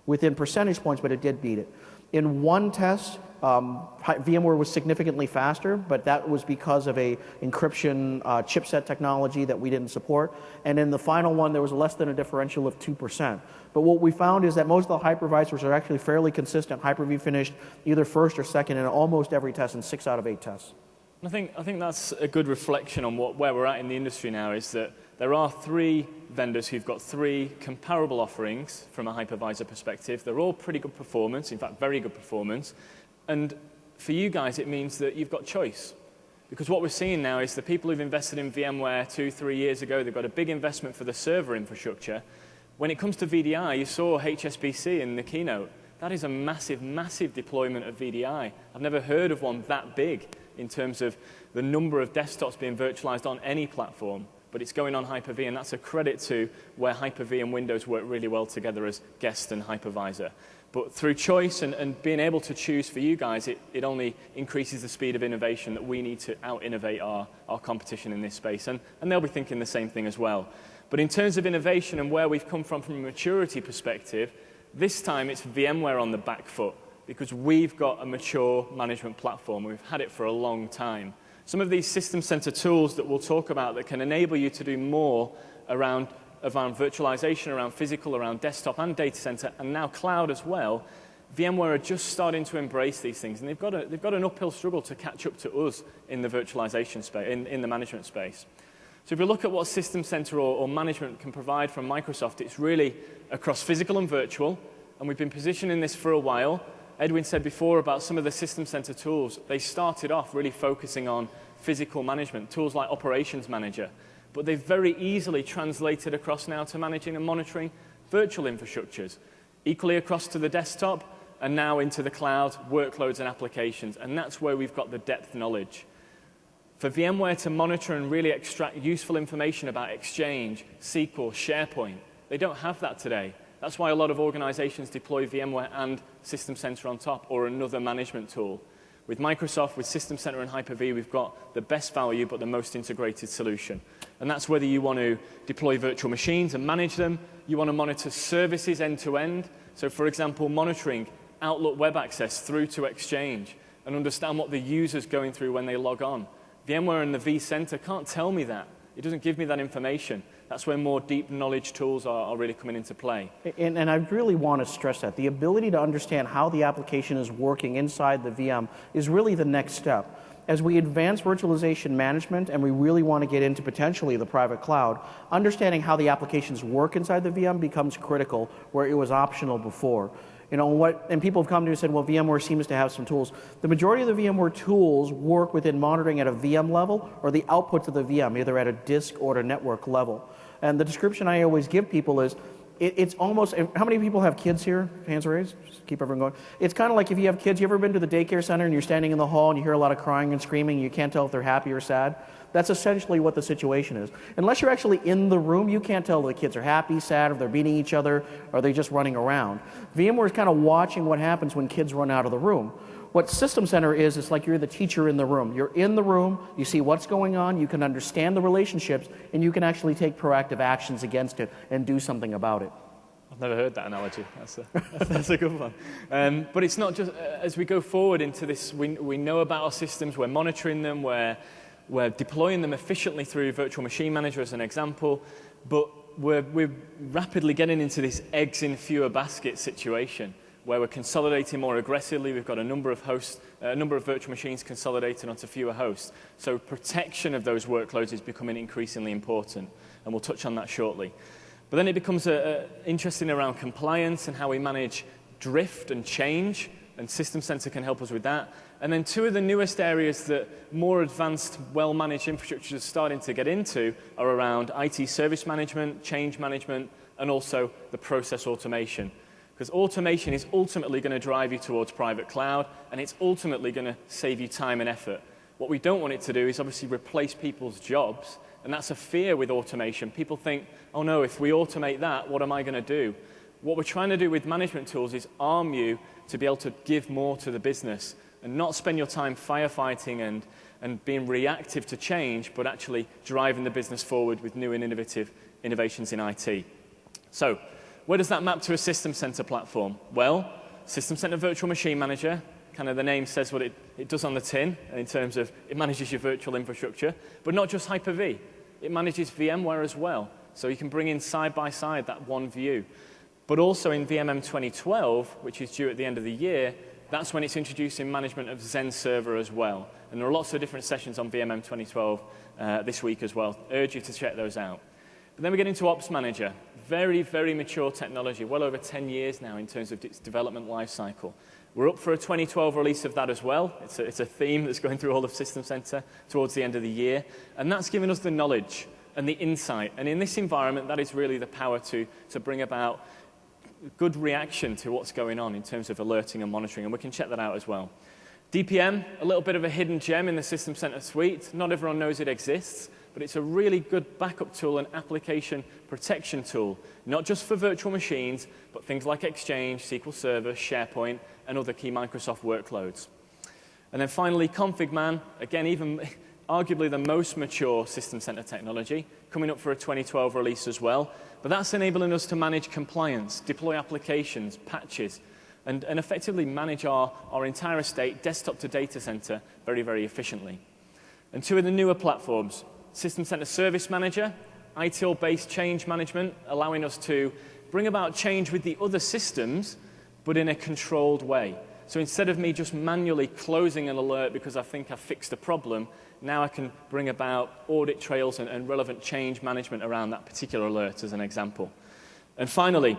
within percentage points, but it did beat it. In 1 test, VMware was significantly faster, but that was because of a encryption chipset technology that we didn't support. And in the final one, there was less than a differential of 2%. But what we found is that most of the hypervisors are actually fairly consistent. Hyper-V finished either first or second in almost every test in 6 out of 8 tests. I think that's a good reflection on where we're at in the industry now, is that there are 3 vendors who've got 3 comparable offerings from a hypervisor perspective. They're all pretty good performance, in fact, very good performance. And for you guys, it means that you've got choice. Because what we're seeing now is the people who've invested in VMware 2-3 years ago, they've got a big investment for the server infrastructure. When it comes to VDI, you saw HSBC in the keynote. That is a massive, massive deployment of VDI. I've never heard of one that big in terms of the number of desktops being virtualized on any platform. But it's going on Hyper-V, and that's a credit to where Hyper-V and Windows work really well together as guest and hypervisor. But through choice and being able to choose for you guys, it only increases the speed of innovation that we need to out-innovate our competition in this space. And they'll be thinking the same thing as well. But in terms of innovation and where we've come from a maturity perspective, this time it's VMware on the back foot because we've got a mature management platform. We've had it for a long time. Some of these system center tools that we'll talk about that can enable you to do more around virtualization, around physical, around desktop and data center, and now cloud as well, VMware are just starting to embrace these things, and they've got an uphill struggle to catch up to us in the virtualization space, in the management space. So if you look at what System Center or management can provide from Microsoft, it's really across physical and virtual, and we've been positioning this for a while. Edwin said before about some of the System Center tools. They started off really focusing on physical management, tools like Operations Manager, but they've very easily translated across now to managing and monitoring virtual infrastructures, equally across to the desktop, and now into the cloud, workloads and applications, and that's where we've got the depth knowledge. For VMware to monitor and really extract useful information about Exchange, SQL, SharePoint, they don't have that today. That's why a lot of organizations deploy VMware and System Center on top, or another management tool. With Microsoft, with System Center and Hyper-V, we've got the best value but the most integrated solution. And that's whether you want to deploy virtual machines and manage them, you want to monitor services end-to-end. So for example, monitoring Outlook web access through to Exchange, and understand what the user's going through when they log on. VMware and the vCenter can't tell me that. It doesn't give me that information. That's where more deep knowledge tools are really coming into play. And I really want to stress that. The ability to understand how the application is working inside the VM is really the next step. As we advance virtualization management and we really want to get into potentially the private cloud, understanding how the applications work inside the VM becomes critical where it was optional before. You know, and people have come to me and said, well, VMware seems to have some tools. The majority of the VMware tools work within monitoring at a VM level or the output to the VM, either at a disk or at a network level. And the description I always give people is, it's almost, how many people have kids here? Hands raised, just keep everyone going. It's kind of like if you have kids, you ever been to the daycare center and you're standing in the hall and you hear a lot of crying and screaming, and you can't tell if they're happy or sad? That's essentially what the situation is. Unless you're actually in the room, you can't tell if the kids are happy, sad, if they're beating each other, or they're just running around. VMware is kind of watching what happens when kids run out of the room. What System Center is, it's like you're the teacher in the room. You're in the room, you see what's going on, you can understand the relationships, and you can actually take proactive actions against it and do something about it. I've never heard that analogy. That's a good one. But it's not just, as we go forward into this, we know about our systems, we're monitoring them, we're deploying them efficiently through Virtual Machine Manager as an example, but we're rapidly getting into this eggs in fewer baskets situation, where we're consolidating more aggressively. We've got a number of hosts, a number of virtual machines consolidated onto fewer hosts. So protection of those workloads is becoming increasingly important, and we'll touch on that shortly. But then it becomes interesting around compliance and how we manage drift and change, and System Center can help us with that. And then two of the newest areas that more advanced, well-managed infrastructure is starting to get into are around IT service management, change management, and also the process automation. Because automation is ultimately going to drive you towards private cloud, and it's ultimately going to save you time and effort. What we don't want it to do is obviously replace people's jobs, and that's a fear with automation. People think, oh no, if we automate that, what am I going to do? What we're trying to do with management tools is arm you to be able to give more to the business and not spend your time firefighting and being reactive to change, but actually driving the business forward with new and innovative innovations in IT. So, where does that map to a System Center platform? Well, System Center Virtual Machine Manager, kind of the name says what it does on the tin in terms of it manages your virtual infrastructure, but not just Hyper-V. It manages VMware as well. So you can bring in side by side that one view. But also in VMM 2012, which is due at the end of the year, that's when it's introducing management of Zen Server as well. And there are lots of different sessions on VMM 2012 this week as well. Urge you to check those out. But then we get into Ops Manager. Very, very mature technology, well over 10 years now in terms of its development lifecycle. We're up for a 2012 release of that as well. It's a theme that's going through all of System Center towards the end of the year. And that's given us the knowledge and the insight. And in this environment, that is really the power to bring about good reaction to what's going on in terms of alerting and monitoring. And we can check that out as well. DPM, a little bit of a hidden gem in the System Center suite. Not everyone knows it exists, but it's a really good backup tool and application protection tool, not just for virtual machines, but things like Exchange, SQL Server, SharePoint, and other key Microsoft workloads. And then finally, Config Man, again, even arguably the most mature System Center technology, coming up for a 2012 release as well. But that's enabling us to manage compliance, deploy applications, patches, and effectively manage our entire estate, desktop to data center, very, very efficiently. And two of the newer platforms, System Center Service Manager, ITIL-based change management, allowing us to bring about change with the other systems, but in a controlled way. So instead of me just manually closing an alert because I think I've fixed a problem, now I can bring about audit trails and relevant change management around that particular alert as an example. And finally,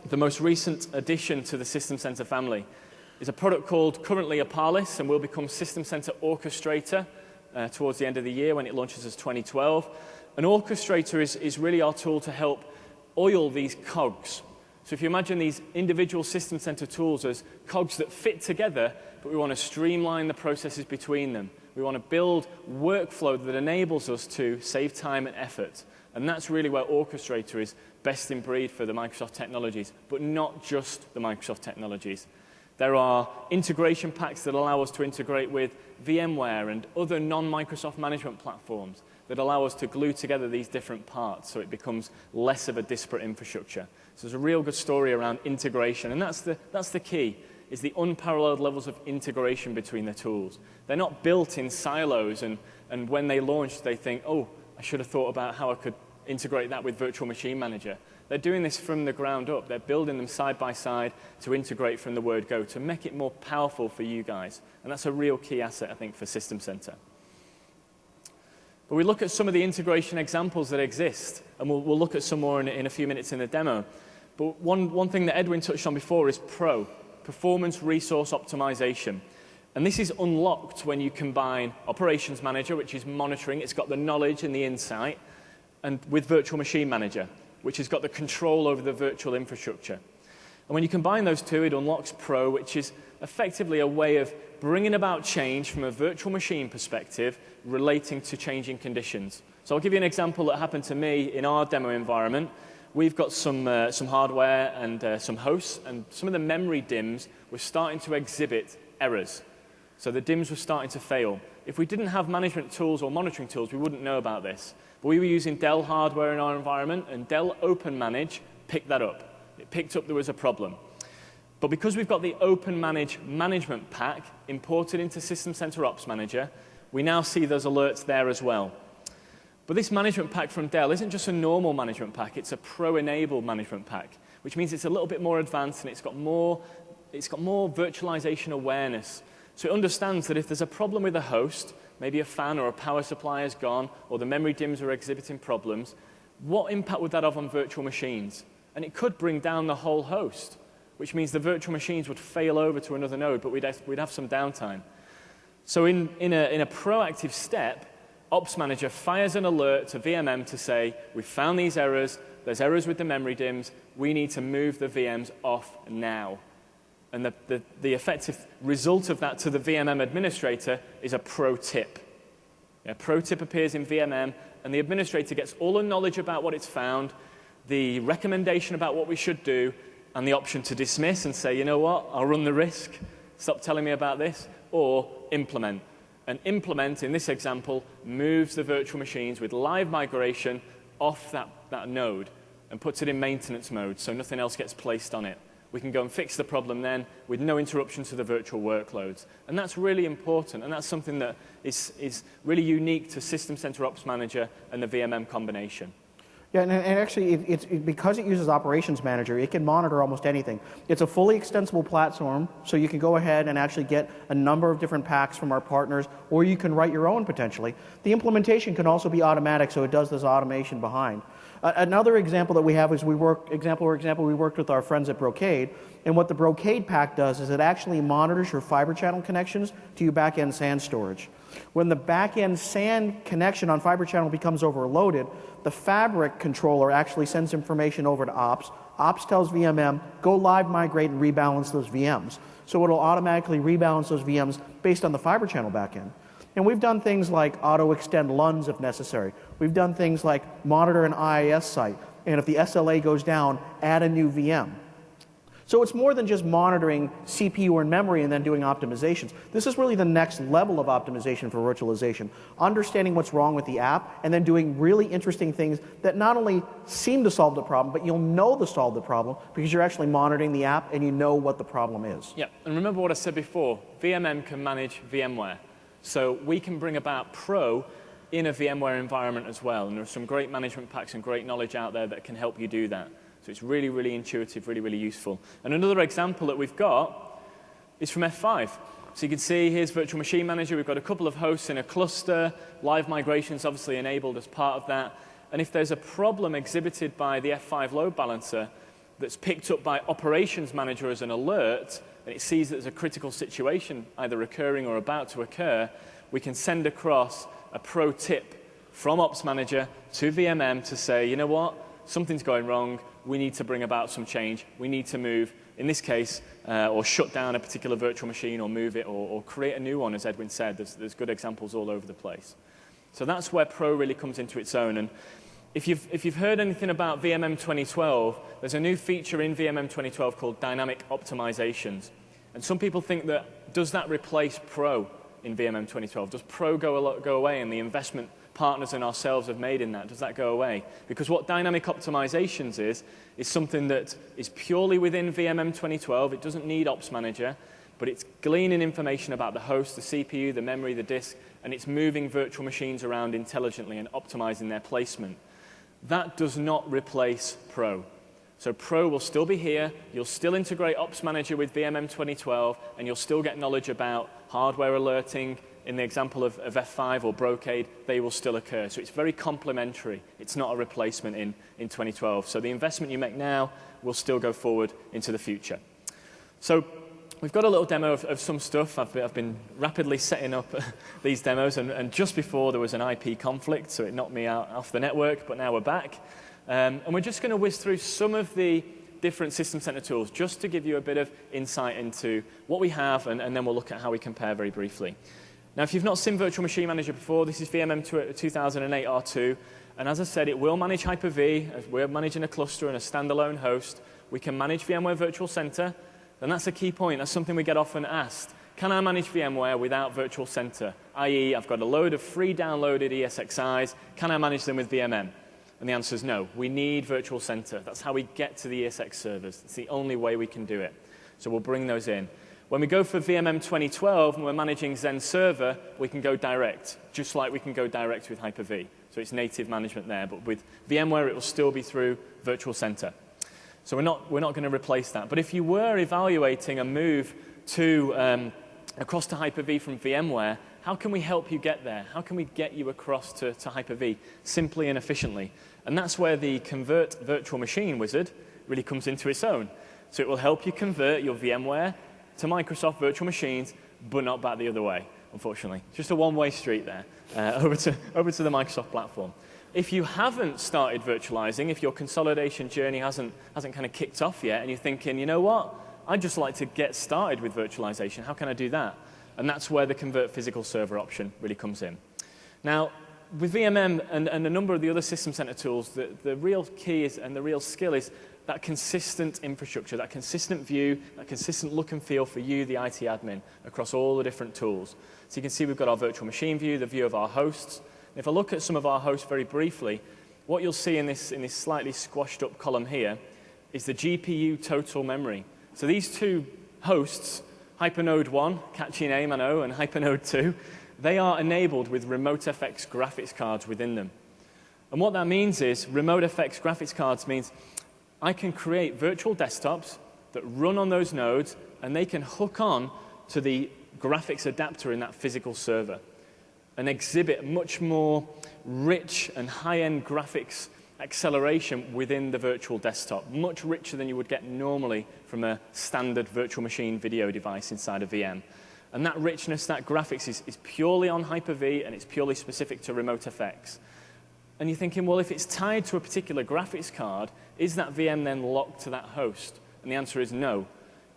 the most recent addition to the System Center family is a product called currently Aparlis and will become System Center Orchestrator towards the end of the year when it launches as 2012. An orchestrator is really our tool to help oil these cogs. So if you imagine these individual System Center tools as cogs that fit together, but we want to streamline the processes between them. We want to build workflow that enables us to save time and effort. And that's really where Orchestrator is best in breed for the Microsoft technologies, but not just the Microsoft technologies. There are integration packs that allow us to integrate with VMware and other non-Microsoft management platforms that allow us to glue together these different parts so it becomes less of a disparate infrastructure. So there's a real good story around integration, and that's the key. is the unparalleled levels of integration between the tools. They're not built in silos, and when they launch, they think, oh, I should have thought about how I could integrate that with Virtual Machine Manager. They're doing this from the ground up. They're building them side by side to integrate from the word go, to make it more powerful for you guys. And that's a real key asset, I think, for System Center. But we look at some of the integration examples that exist, and we'll look at some more in a few minutes in the demo. But one thing that Edwin touched on before is PRO, Performance Resource Optimization. And this is unlocked when you combine Operations Manager, which is monitoring, it's got the knowledge and the insight, and with Virtual Machine Manager, which has got the control over the virtual infrastructure. And when you combine those two, it unlocks PRO, which is effectively a way of bringing about change from a virtual machine perspective relating to changing conditions. So I'll give you an example that happened to me in our demo environment. We've got some hardware and some hosts, and some of the memory DIMMs were starting to exhibit errors. So the DIMMs were starting to fail. If we didn't have management tools or monitoring tools, we wouldn't know about this. But we were using Dell hardware in our environment, and Dell Open Manage picked that up. It picked up there was a problem. But because we've got the Open Manage management pack imported into System Center Ops Manager, we now see those alerts there as well. But this management pack from Dell isn't just a normal management pack, it's a Pro-enabled management pack, which means it's a little bit more advanced and it's got more virtualization awareness. So it understands that if there's a problem with a host, maybe a fan or a power supply is gone, or the memory DIMMs are exhibiting problems, what impact would that have on virtual machines? And it could bring down the whole host, which means the virtual machines would fail over to another node, but we'd have some downtime. So in a proactive step, Ops Manager fires an alert to VMM to say, we've found these errors, there's errors with the memory DIMMs, we need to move the VMs off now. And the effective result of that to the VMM administrator is a pro tip. A pro tip appears in VMM, and the administrator gets all the knowledge about what it's found, the recommendation about what we should do, and the option to dismiss and say, you know what, I'll run the risk, stop telling me about this, or implement. And implement, in this example, moves the virtual machines with live migration off that node and puts it in maintenance mode so nothing else gets placed on it. We can go and fix the problem then with no interruption to the virtual workloads. And that's really important, and that's something that is really unique to System Center Ops Manager and the VMM combination. Yeah, and actually, because it uses Operations Manager, it can monitor almost anything. It's a fully extensible platform, so you can go ahead and actually get a number of different packs from our partners, or you can write your own potentially. The implementation can also be automatic, so it does this automation behind. Another example that we have is we worked with our friends at Brocade, and what the Brocade pack does is it actually monitors your fiber channel connections to your back-end SAN storage. When the back-end SAN connection on fiber channel becomes overloaded, the fabric controller actually sends information over to Ops. Ops tells VMM, go live migrate and rebalance those VMs. So it'll automatically rebalance those VMs based on the fiber channel backend. And we've done things like auto-extend LUNs if necessary. We've done things like monitor an IIS site, and if the SLA goes down, add a new VM. So it's more than just monitoring CPU and memory and then doing optimizations. This is really the next level of optimization for virtualization. Understanding what's wrong with the app and then doing really interesting things that not only seem to solve the problem, but you'll know to solve the problem because you're actually monitoring the app and you know what the problem is. Yeah, and remember what I said before, VMM can manage VMware. So we can bring about Pro in a VMware environment as well. And there are some great management packs and great knowledge out there that can help you do that. So it's really, really intuitive, really, really useful. And another example that we've got is from F5. So you can see here's Virtual Machine Manager. We've got a couple of hosts in a cluster. Live migration is obviously enabled as part of that. And if there's a problem exhibited by the F5 load balancer that's picked up by Operations Manager as an alert, and it sees that there's a critical situation either occurring or about to occur, we can send across a pro tip from Ops Manager to VMM to say, you know what, something's going wrong. We need to bring about some change. We need to move, in this case, or shut down a particular virtual machine or move it or create a new one, as Edwin said. There's good examples all over the place. So that's where Pro really comes into its own. And if you've heard anything about VMM 2012, there's a new feature in VMM 2012 called Dynamic Optimizations. And some people think that, does that replace Pro in VMM 2012? Does Pro go away and the investment partners and ourselves have made in that, does that go away? Because what dynamic optimizations is something that is purely within VMM 2012. It doesn't need Ops Manager, but it's gleaning information about the host, the CPU, the memory, the disk, and it's moving virtual machines around intelligently and optimizing their placement. That does not replace Pro. So Pro will still be here. You'll still integrate Ops Manager with VMM 2012, and you'll still get knowledge about hardware alerting. In the example of F5 or Brocade, they will still occur. So it's very complementary. It's not a replacement in 2012. So the investment you make now will still go forward into the future. So we've got a little demo of some stuff. I've been rapidly setting up these demos, and just before there was an IP conflict, so it knocked me off the network, but now we're back. And we're just going to whiz through some of the different System Center tools just to give you a bit of insight into what we have, and then we'll look at how we compare very briefly. Now, if you've not seen Virtual Machine Manager before, this is VMM 2008 R2. And as I said, it will manage Hyper-V. As we're managing a cluster and a standalone host. We can manage VMware Virtual Center. And that's a key point. That's something we get often asked. Can I manage VMware without Virtual Center? I.e., I've got a load of free downloaded ESXis. Can I manage them with VMM? And the answer is no. We need Virtual Center. That's how we get to the ESX servers. It's the only way we can do it. So we'll bring those in. When we go for VMM 2012 and we're managing Xen Server, we can go direct, just like we can go direct with Hyper-V. So it's native management there. But with VMware, it will still be through Virtual Center. So we're not going to replace that. But if you were evaluating a move to across to Hyper-V from VMware, how can we help you get there? How can we get you across to Hyper-V simply and efficiently? And that's where the Convert Virtual Machine wizard really comes into its own. So it will help you convert your VMware to Microsoft virtual machines, but not back the other way, unfortunately. Just a one-way street there, over to the Microsoft platform. If you haven't started virtualizing, if your consolidation journey hasn't kind of kicked off yet, and you're thinking, you know what, I'd just like to get started with virtualization, how can I do that? And that's where the Convert Physical Server option really comes in. Now, with VMM and a number of the other System Center tools, the real key is, and the real skill is that consistent infrastructure, that consistent view, that consistent look and feel for you, the IT admin, across all the different tools. So you can see we've got our virtual machine view, the view of our hosts. And if I look at some of our hosts very briefly, what you'll see in this slightly squashed up column here is the GPU total memory. So these two hosts, Hypernode 1, catchy name I know, and Hypernode 2, they are enabled with RemoteFX graphics cards within them. And what that means is RemoteFX graphics cards means I can create virtual desktops that run on those nodes, and they can hook on to the graphics adapter in that physical server and exhibit much more rich and high-end graphics acceleration within the virtual desktop, much richer than you would get normally from a standard virtual machine video device inside a VM. And that richness, that graphics is purely on Hyper-V, and it's purely specific to RemoteFX. And you're thinking, well, if it's tied to a particular graphics card, is that VM then locked to that host? And the answer is no.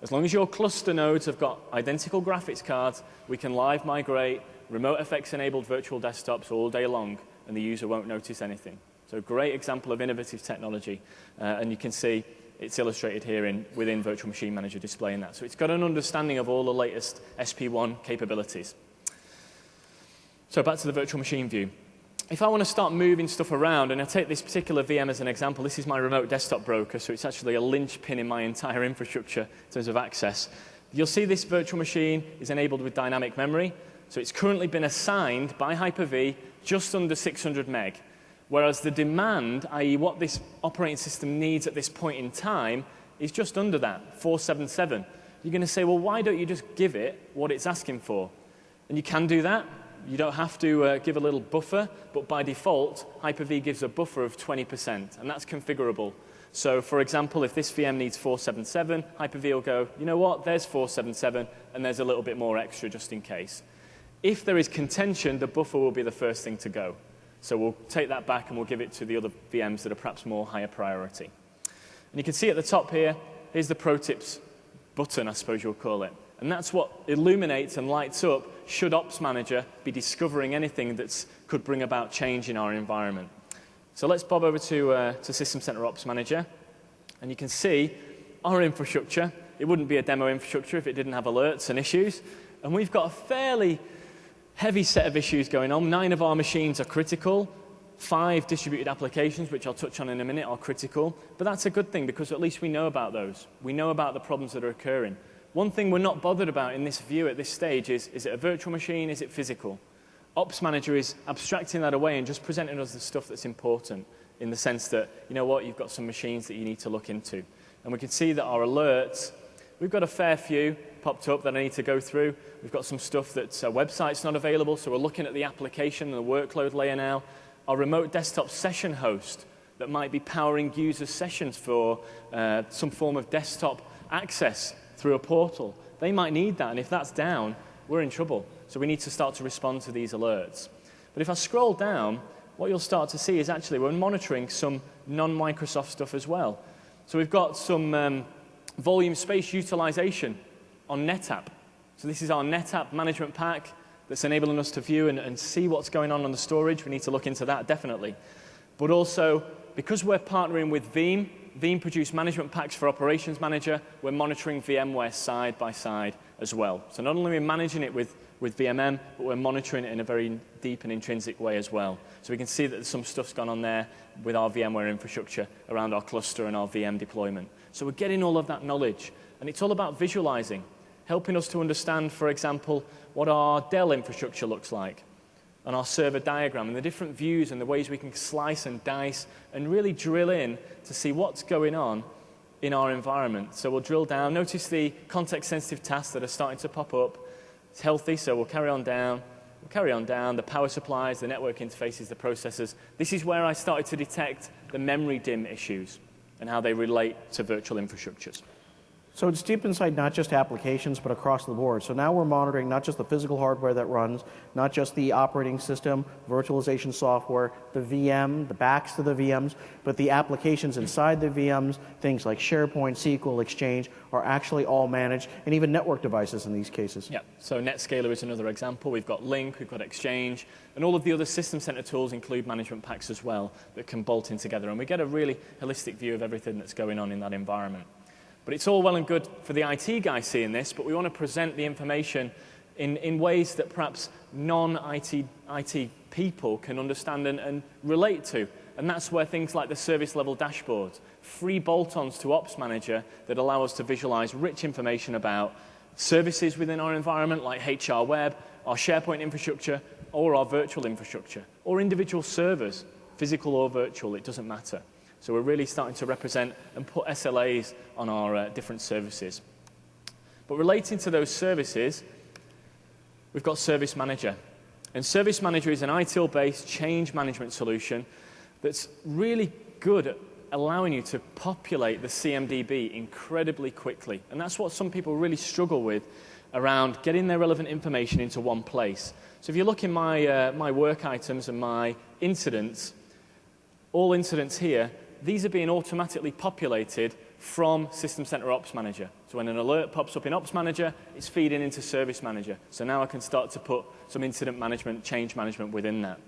As long as your cluster nodes have got identical graphics cards, we can live migrate RemoteFX-enabled virtual desktops all day long, and the user won't notice anything. So great example of innovative technology. And you can see it's illustrated here within Virtual Machine Manager displaying that. So it's got an understanding of all the latest SP1 capabilities. So back to the virtual machine view. If I want to start moving stuff around, and I take this particular VM as an example, this is my remote desktop broker, so it's actually a linchpin in my entire infrastructure in terms of access. You'll see this virtual machine is enabled with dynamic memory, so it's currently been assigned by Hyper-V just under 600 meg, whereas the demand, i.e. what this operating system needs at this point in time, is just under that, 477. You're going to say, well, why don't you just give it what it's asking for? And you can do that. You don't have to give a little buffer, but by default, Hyper-V gives a buffer of 20%, and that's configurable. So, for example, if this VM needs 477, Hyper-V will go, you know what, there's 477, and there's a little bit more extra just in case. If there is contention, the buffer will be the first thing to go. So we'll take that back, and we'll give it to the other VMs that are perhaps more higher priority. And you can see at the top here, here's the Pro Tips button, I suppose you'll call it. And that's what illuminates and lights up should Ops Manager be discovering anything that could bring about change in our environment. So let's bob over to System Center Ops Manager. And you can see our infrastructure. It wouldn't be a demo infrastructure if it didn't have alerts and issues. And we've got a fairly Heavy set of issues going on. 9 of our machines are critical. 5 distributed applications, which I'll touch on in a minute, are critical. But that's a good thing because at least we know about those. We know about the problems that are occurring. One thing we're not bothered about in this view at this stage is it a virtual machine? Is it physical? Ops Manager is abstracting that away and just presenting us the stuff that's important in the sense that, you know what, you've got some machines that you need to look into. And we can see that our alerts, we've got a fair few popped up that I need to go through. We've got some stuff that's a website's not available, so we're looking at the application and the workload layer now. Our remote desktop session host that might be powering user sessions for some form of desktop access through a portal. They might need that, and if that's down, we're in trouble. So we need to start to respond to these alerts. But if I scroll down, what you'll start to see is actually we're monitoring some non-Microsoft stuff as well. So we've got some volume space utilization on NetApp. So this is our NetApp management pack that's enabling us to view and see what's going on the storage. We need to look into that, definitely. But also, because we're partnering with Veeam, Veeam produce management packs for Operations Manager, we're monitoring VMware side by side as well. So not only are we managing it with VMM, but we're monitoring it in a very deep and intrinsic way as well. So we can see that some stuff's gone on there with our VMware infrastructure around our cluster and our VM deployment. So we're getting all of that knowledge. And it's all about visualizing, helping us to understand, for example, what our Dell infrastructure looks like on our server diagram and the different views and the ways we can slice and dice and really drill in to see what's going on in our environment. So we'll drill down. Notice the context-sensitive tasks that are starting to pop up. It's healthy, so we'll carry on down. We'll carry on down. The power supplies, the network interfaces, the processors. This is where I started to detect the memory DIMM issues and how they relate to virtual infrastructures. So it's deep inside not just applications, but across the board. So now we're monitoring not just the physical hardware that runs, not just the operating system, virtualization software, the VM, the backs to the VMs, but the applications inside the VMs, things like SharePoint, SQL, Exchange, are actually all managed, and even network devices in these cases. Yeah, so NetScaler is another example. We've got Link, we've got Exchange, and all of the other System Center tools include management packs as well that can bolt in together, and we get a really holistic view of everything that's going on in that environment. But it's all well and good for the IT guy seeing this, but we want to present the information in ways that perhaps non-IT people can understand and relate to. And that's where things like the service level dashboards, free bolt-ons to Ops Manager that allow us to visualize rich information about services within our environment like HR Web, our SharePoint infrastructure, or our virtual infrastructure, or individual servers, physical or virtual, it doesn't matter. So we're really starting to represent and put SLAs on our different services. But relating to those services, we've got Service Manager. And Service Manager is an ITIL-based change management solution that's really good at allowing you to populate the CMDB incredibly quickly. And that's what some people really struggle with around getting their relevant information into one place. So if you look in my work items and my incidents, all incidents here, these are being automatically populated from System Center Ops Manager. So when an alert pops up in Ops Manager, it's feeding into Service Manager. So now I can start to put some incident management, change management within that.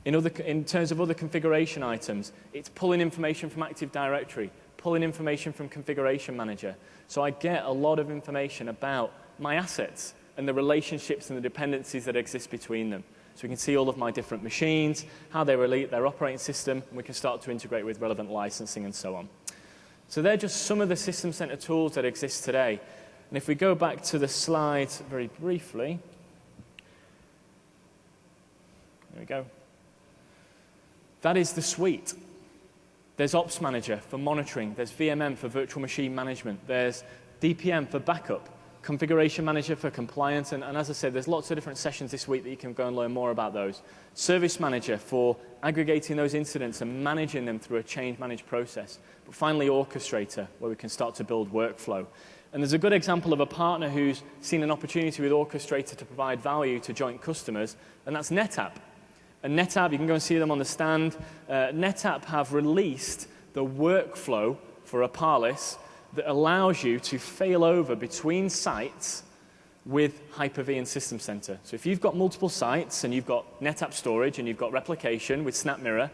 In terms of other configuration items, it's pulling information from Active Directory, pulling information from Configuration Manager. So I get a lot of information about my assets and the relationships and the dependencies that exist between them. So we can see all of my different machines, how they relate their operating system, and we can start to integrate with relevant licensing and so on. So they're just some of the System Center tools that exist today. And if we go back to the slides very briefly, there we go. That is the suite. There's Ops Manager for monitoring, there's VMM for virtual machine management, there's DPM for backup, Configuration Manager for compliance, and as I said, there's lots of different sessions this week that you can go and learn more about those. Service Manager for aggregating those incidents and managing them through a change managed process. But finally, Orchestrator, where we can start to build workflow. And there's a good example of a partner who's seen an opportunity with Orchestrator to provide value to joint customers, and that's NetApp. And NetApp, you can go and see them on the stand. NetApp have released the workflow for a Parlis that allows you to fail over between sites with Hyper-V and System Center. So if you've got multiple sites and you've got NetApp storage and you've got replication with SnapMirror,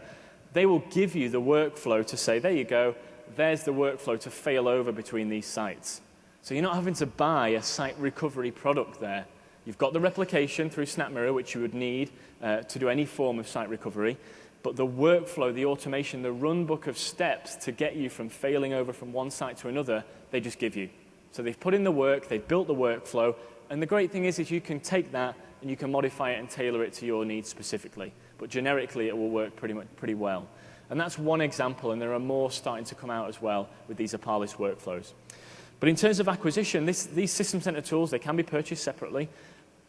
they will give you the workflow to say, there you go, there's the workflow to fail over between these sites. So you're not having to buy a site recovery product there. You've got the replication through SnapMirror, which you would need to do any form of site recovery. But the workflow, the automation, the runbook of steps to get you from failing over from one site to another, they just give you. So they've put in the work, they've built the workflow, and the great thing is you can take that and you can modify it and tailor it to your needs specifically. But generically, it will work pretty well. And that's one example, and there are more starting to come out as well with these Aparlis workflows. But in terms of acquisition, these System Center tools, they can be purchased separately.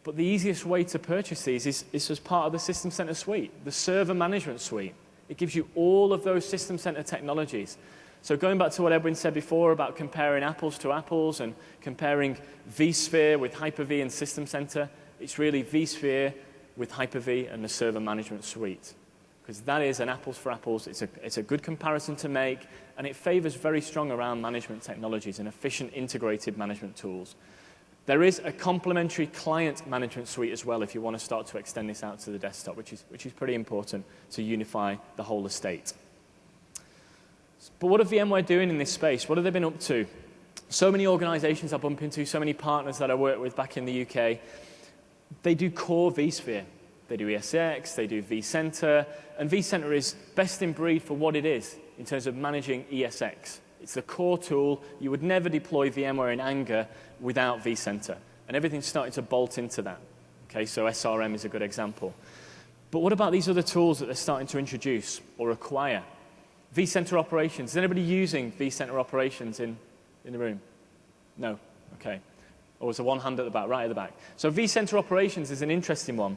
But the easiest way to purchase these is as part of the System Center suite, the server management suite. It gives you all of those System Center technologies. So going back to what Edwin said before about comparing apples to apples and comparing vSphere with Hyper-V and System Center, it's really vSphere with Hyper-V and the server management suite. Because that is an apples for apples. It's a good comparison to make, and it favors very strong around management technologies and efficient integrated management tools. There is a complementary client management suite as well if you want to start to extend this out to the desktop, which is pretty important to unify the whole estate. But what are VMware doing in this space? What have they been up to? So many organizations I bump into, so many partners that I work with back in the UK, they do core vSphere. They do ESX, they do vCenter, and vCenter is best in breed for what it is in terms of managing ESX. It's the core tool. You would never deploy VMware in anger without vCenter, and everything's starting to bolt into that. Okay, so SRM is a good example. But what about these other tools that they're starting to introduce or acquire? vCenter Operations. Is anybody using vCenter Operations in the room? No? Okay. Or was there one hand at the back, right at the back? So vCenter Operations is an interesting one.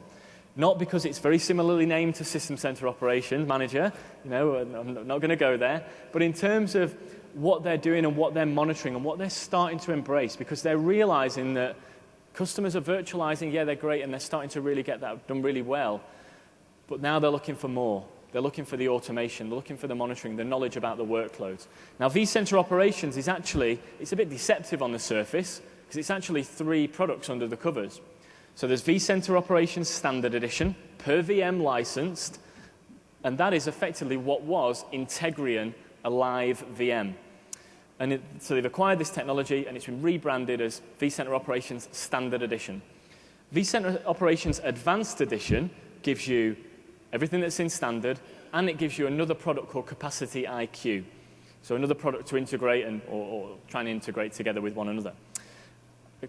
Not because it's very similarly named to System Center Operations Manager, you know, I'm not going to go there, but in terms of what they're doing and what they're monitoring and what they're starting to embrace, because they're realizing that customers are virtualizing, yeah, they're great, and they're starting to really get that done really well, but now they're looking for more. They're looking for the automation, they're looking for the monitoring, the knowledge about the workloads. Now, vCenter Operations is actually, it's a bit deceptive on the surface, because it's actually 3 products under the covers. So there's vCenter Operations Standard Edition, per VM licensed, and that is effectively what was Integrion Alive VM. And so they've acquired this technology, and it's been rebranded as vCenter Operations Standard Edition. vCenter Operations Advanced Edition gives you everything that's in standard, and it gives you another product called Capacity IQ. So another product to integrate or try and integrate together with one another.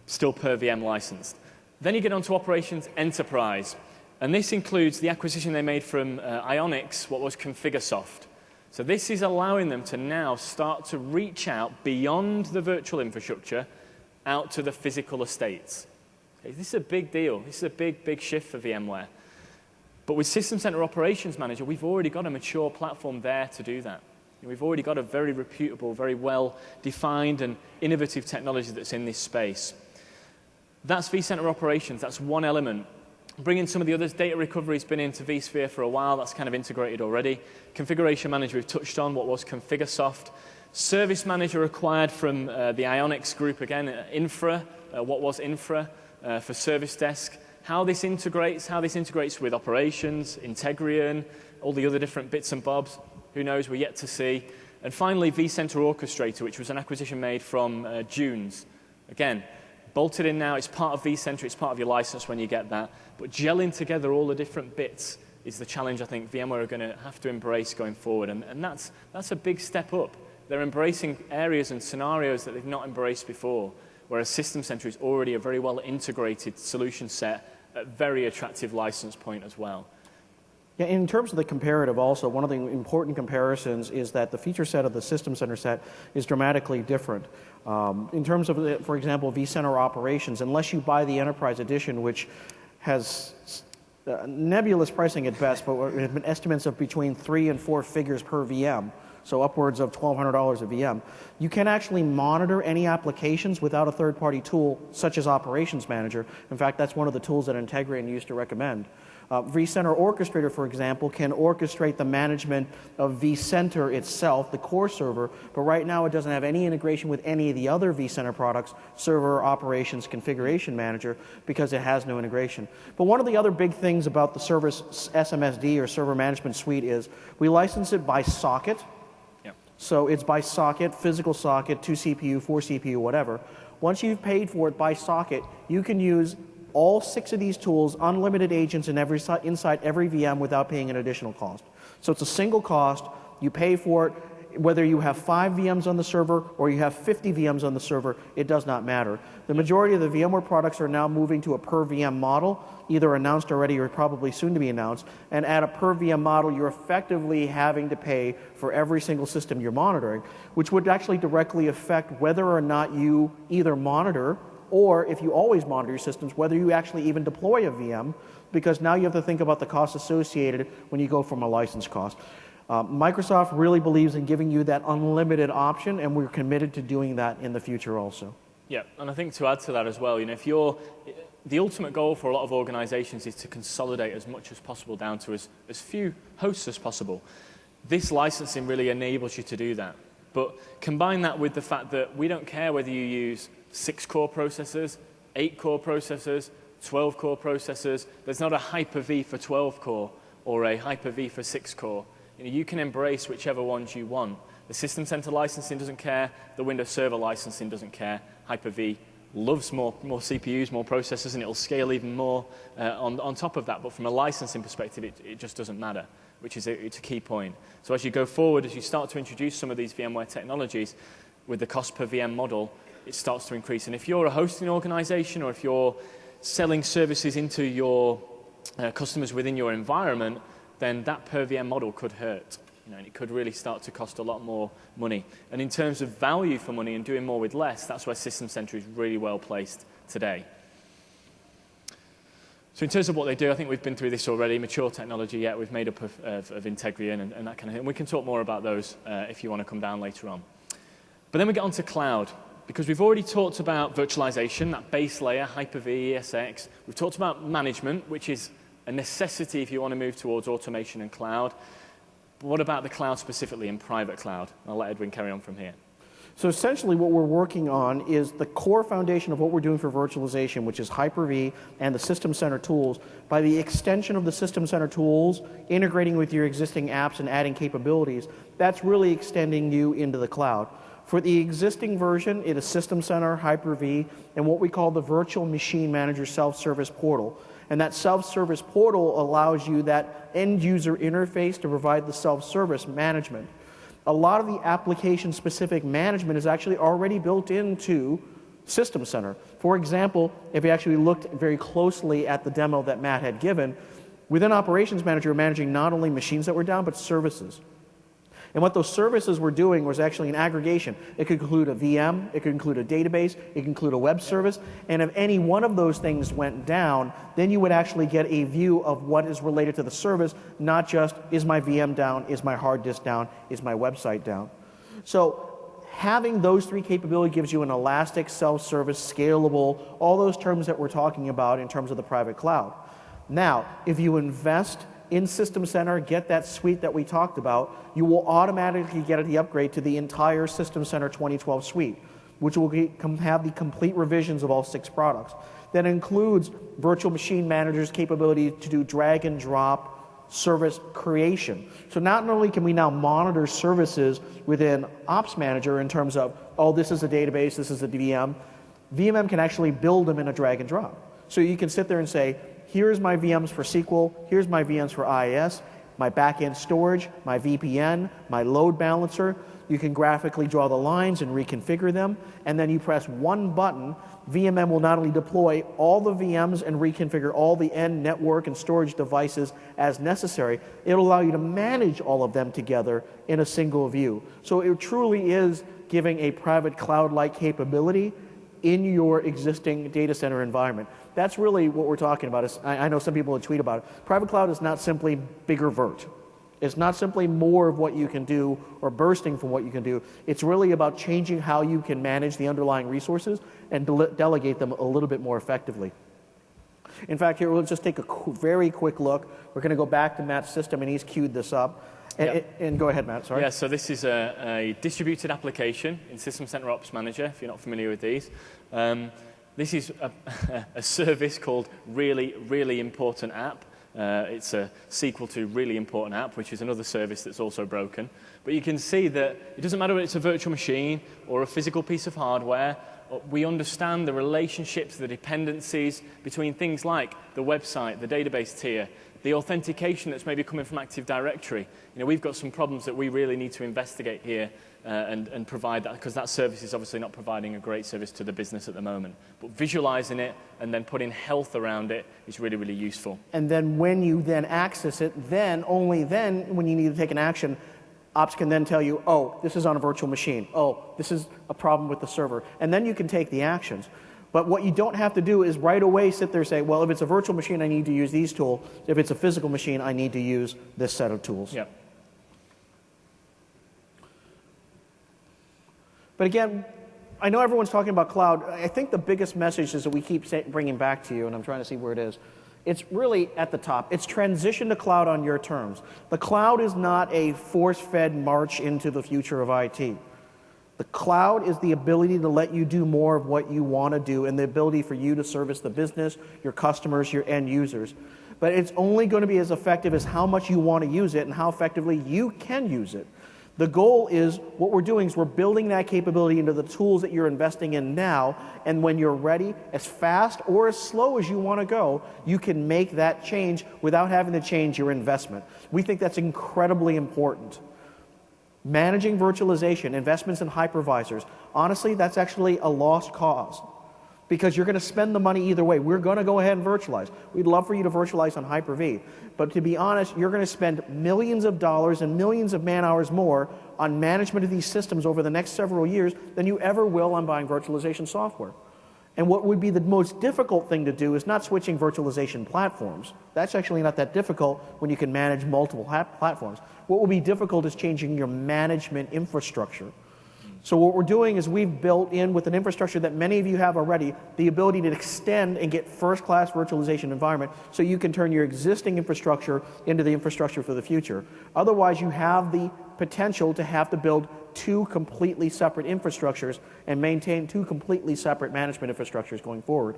Still per VM licensed. Then you get onto Operations Enterprise, and this includes the acquisition they made from Ionix, what was ConfigureSoft. So this is allowing them to now start to reach out beyond the virtual infrastructure out to the physical estates. Okay, this is a big deal. This is a big, big shift for VMware. But with System Center Operations Manager, we've already got a mature platform there to do that. We've already got a very reputable, very well-defined and innovative technology that's in this space. That's vCenter Operations. That's one element. Bringing some of the others, data recovery has been into vSphere for a while. That's kind of integrated already. Configuration Manager we've touched on, what was ConfigureSoft. Service Manager acquired from the Ionix group, again, Infra, what was Infra for Service Desk. How this integrates with Operations, Integrion, all the other different bits and bobs, who knows, we're yet to see. And finally, vCenter Orchestrator, which was an acquisition made from Junes. Again, bolted in now, it's part of vCenter, it's part of your license when you get that. But gelling together all the different bits is the challenge I think VMware are going to have to embrace going forward. And that's a big step up. They're embracing areas and scenarios that they've not embraced before, whereas System Center is already a very well integrated solution set at very attractive license point as well. Yeah, in terms of the comparative also, one of the important comparisons is that the feature set of the System Center set is dramatically different. In terms of, for example, vCenter Operations, unless you buy the Enterprise Edition, which has nebulous pricing at best, but estimates of between 3 and 4 figures per VM, so upwards of $1,200 a VM, you can actually monitor any applications without a third-party tool, such as Operations Manager. In fact, that's one of the tools that Integrion used to recommend. vCenter Orchestrator, for example, can orchestrate the management of vCenter itself, the core server, but right now it doesn't have any integration with any of the other vCenter products, Server Operations Configuration Manager, because it has no integration. But one of the other big things about the Service SMSD or Server Management Suite is we license it by socket. Yep. So it's by socket, physical socket, 2 CPU, 4 CPU, whatever. Once you've paid for it by socket, you can use all 6 of these tools, unlimited agents inside every VM without paying an additional cost. So it's a single cost. You pay for it. Whether you have 5 VMs on the server or you have 50 VMs on the server, it does not matter. The majority of the VMware products are now moving to a per VM model, either announced already or probably soon to be announced. And at a per VM model, you're effectively having to pay for every single system you're monitoring, which would actually directly affect whether or not you either monitor, or if you always monitor your systems, whether you actually even deploy a VM, because now you have to think about the costs associated when you go from a license cost. Microsoft really believes in giving you that unlimited option, and we're committed to doing that in the future also. Yeah, and I think to add to that as well, the ultimate goal for a lot of organizations is to consolidate as much as possible down to as few hosts as possible. This licensing really enables you to do that. But combine that with the fact that we don't care whether you use 6 core processors, 8 core processors, 12 core processors. There's not a Hyper-V for 12 core or a Hyper-V for 6 core. You can embrace whichever ones you want. The System Center licensing doesn't care. The Windows Server licensing doesn't care. Hyper-V loves more CPUs, more processors, and it'll scale even more on top of that. But from a licensing perspective, it just doesn't matter, which is it's a key point. So as you go forward, as you start to introduce some of these VMware technologies with the cost per VM model, it starts to increase. And if you're a hosting organization or if you're selling services into your customers within your environment, then that per VM model could hurt. And it could really start to cost a lot more money. And in terms of value for money and doing more with less, that's where System Center is really well placed today. So in terms of what they do, I think we've been through this already. Mature technology, yeah, we've made up of Integrion and that kind of thing. And we can talk more about those if you want to come down later on. But then we get on to cloud. Because we've already talked about virtualization, that base layer, Hyper-V, ESX. We've talked about management, which is a necessity if you want to move towards automation and cloud. But what about the cloud specifically in private cloud? I'll let Edwin carry on from here. So essentially what we're working on is the core foundation of what we're doing for virtualization, which is Hyper-V and the System Center tools. By the extension of the System Center tools, integrating with your existing apps and adding capabilities, that's really extending you into the cloud. For the existing version, it is System Center, Hyper-V, and what we call the Virtual Machine Manager Self-Service Portal. And that self-service portal allows you that end-user interface to provide the self-service management. A lot of the application-specific management is actually already built into System Center. For example, if you actually looked very closely at the demo that Matt had given, within Operations Manager, you're managing not only machines that were down, but services. And what those services were doing was actually an aggregation. It could include a VM, it could include a database, it could include a web service, and if any one of those things went down, then you would actually get a view of what is related to the service, not just, is my VM down, is my hard disk down, is my website down. So having those 3 capabilities gives you an elastic, self-service, scalable, all those terms that we're talking about in terms of the private cloud. Now, if you invest in System Center, get that suite that we talked about, you will automatically get the upgrade to the entire System Center 2012 suite, which will have the complete revisions of all 6 products. That includes Virtual Machine Manager's capability to do drag and drop service creation. So not only can we now monitor services within Ops Manager in terms of, oh, this is a database, this is a VM, VMM can actually build them in a drag and drop. So you can sit there and say, here's my VMs for SQL, here's my VMs for IIS, my back-end storage, my VPN, my load balancer. You can graphically draw the lines and reconfigure them, and then you press one button, VMM will not only deploy all the VMs and reconfigure all the end network and storage devices as necessary, it'll allow you to manage all of them together in a single view. So it truly is giving a private cloud-like capability in your existing data center environment. That's really what we're talking about. I know some people would tweet about it. Private cloud is not simply bigger vert. It's not simply more of what you can do or bursting from what you can do. It's really about changing how you can manage the underlying resources and delegate them a little bit more effectively. In fact, here we'll just take a very quick look. We're going to go back to Matt's system, and he's queued this up. And go ahead, Matt, sorry. Yeah, so this is a distributed application in System Center Ops Manager, if you're not familiar with these. This is a service called Really, Really Important App. It's a sequel to Really Important App, which is another service that's also broken. But you can see that it doesn't matter whether it's a virtual machine or a physical piece of hardware. We understand the relationships, the dependencies between things like the website, the database tier, the authentication that's maybe coming from Active Directory. We've got some problems that we really need to investigate here and provide that, because that service is obviously not providing a great service to the business at the moment. But visualizing it and then putting health around it is really, really useful. And then when you then access it, only then, when you need to take an action, Ops can then tell you, oh, this is on a virtual machine. Oh, this is a problem with the server. And then you can take the actions. But what you don't have to do is right away sit there and say, well, if it's a virtual machine, I need to use these tools. If it's a physical machine, I need to use this set of tools. Yeah. But again, I know everyone's talking about cloud. I think the biggest message is that we keep bringing back to you, and I'm trying to see where it is. It's really at the top. It's transition to cloud on your terms. The cloud is not a force-fed march into the future of IT. The cloud is the ability to let you do more of what you want to do and the ability for you to service the business, your customers, your end users. But it's only going to be as effective as how much you want to use it and how effectively you can use it. The goal is, what we're doing is we're building that capability into the tools that you're investing in now, and when you're ready, as fast or as slow as you want to go, you can make that change without having to change your investment. We think that's incredibly important. Managing virtualization, investments in hypervisors, honestly, that's actually a lost cause, because you're going to spend the money either way. We're going to go ahead and virtualize. We'd love for you to virtualize on Hyper-V. But to be honest, you're going to spend millions of dollars and millions of man-hours more on management of these systems over the next several years than you ever will on buying virtualization software. And what would be the most difficult thing to do is not switching virtualization platforms. That's actually not that difficult when you can manage multiple platforms. What will be difficult is changing your management infrastructure. So what we're doing is we've built in, with an infrastructure that many of you have already, the ability to extend and get first-class virtualization environment so you can turn your existing infrastructure into the infrastructure for the future. Otherwise, you have the potential to have to build two completely separate infrastructures and maintain two completely separate management infrastructures going forward.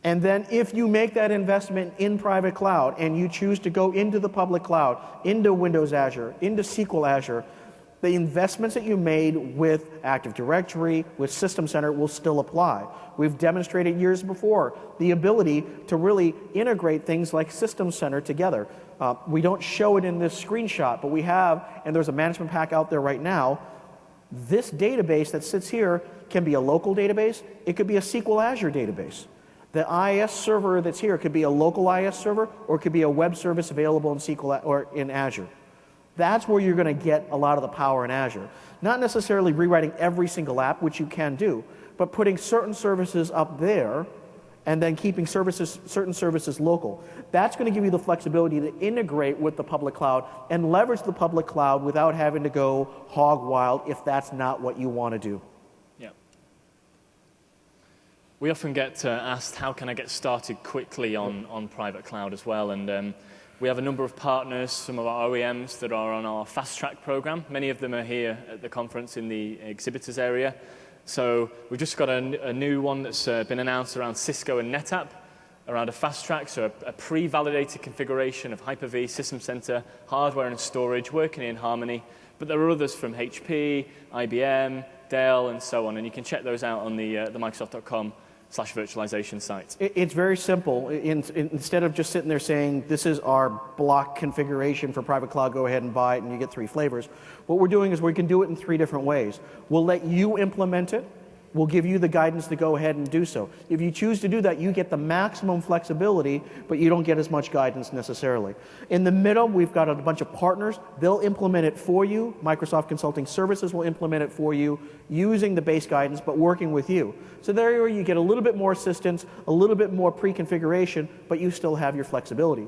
And then if you make that investment in private cloud and you choose to go into the public cloud, into Windows Azure, into SQL Azure, the investments that you made with Active Directory, with System Center will still apply. We've demonstrated years before the ability to really integrate things like System Center together. We don't show it in this screenshot, but we have, and there's a management pack out there right now. This database that sits here can be a local database. It could be a SQL Azure database. The IIS server that's here could be a local IIS server, or it could be a web service available in SQL or in Azure. That's where you're going to get a lot of the power in Azure. Not necessarily rewriting every single app, which you can do, but putting certain services up there and then keeping certain services local. That's going to give you the flexibility to integrate with the public cloud and leverage the public cloud without having to go hog wild if that's not what you want to do. Yeah. We often get asked, how can I get started quickly on private cloud as well? And we have a number of partners, some of our OEMs that are on our fast track program. Many of them are here at the conference in the exhibitors area. So we've just got a new one that's been announced around Cisco and NetApp, around a fast track, so a pre-validated configuration of Hyper-V, System Center, hardware and storage, working in harmony. But there are others from HP, IBM, Dell, and so on. And you can check those out on the Microsoft.com/virtualization site. It's very simple. Instead of just sitting there saying, this is our block configuration for private cloud, go ahead and buy it and you get 3 flavors. What we're doing is we can do it in 3 different ways. We'll let you implement it. We'll give you the guidance to go ahead and do so. If you choose to do that, you get the maximum flexibility, but you don't get as much guidance necessarily. In the middle, we've got a bunch of partners. They'll implement it for you. Microsoft Consulting Services will implement it for you using the base guidance, but working with you. So there you get a little bit more assistance, a little bit more pre-configuration, but you still have your flexibility.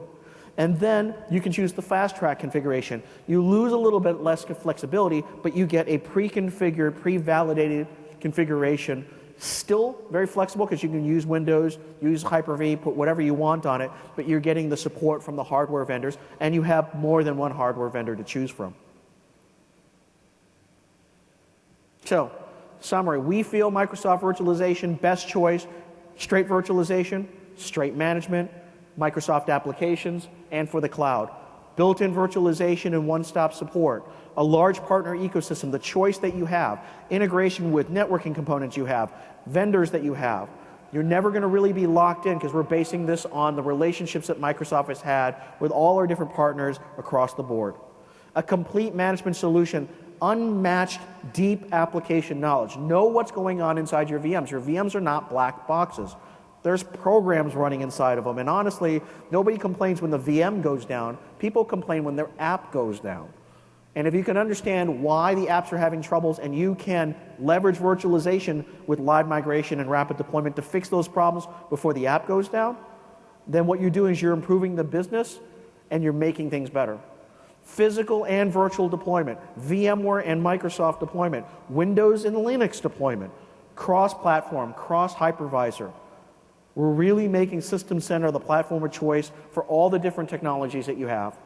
And then you can choose the fast track configuration. You lose a little bit less flexibility, but you get a pre-configured, pre-validated configuration, still very flexible because you can use Windows, use Hyper-V, put whatever you want on it, but you're getting the support from the hardware vendors, and you have more than one hardware vendor to choose from. So, summary, we feel Microsoft Virtualization, best choice, straight virtualization, straight management, Microsoft applications, and for the cloud. Built-in virtualization and one-stop support. A large partner ecosystem, the choice that you have, integration with networking components you have, vendors that you have. You're never going to really be locked in because we're basing this on the relationships that Microsoft has had with all our different partners across the board. A complete management solution, unmatched deep application knowledge. Know what's going on inside your VMs. Your VMs are not black boxes. There's programs running inside of them, and honestly, nobody complains when the VM goes down. People complain when their app goes down. And if you can understand why the apps are having troubles and you can leverage virtualization with live migration and rapid deployment to fix those problems before the app goes down, then what you're doing is you're improving the business and you're making things better. Physical and virtual deployment, VMware and Microsoft deployment, Windows and Linux deployment, cross-platform, cross-hypervisor. We're really making System Center the platform of choice for all the different technologies that you have.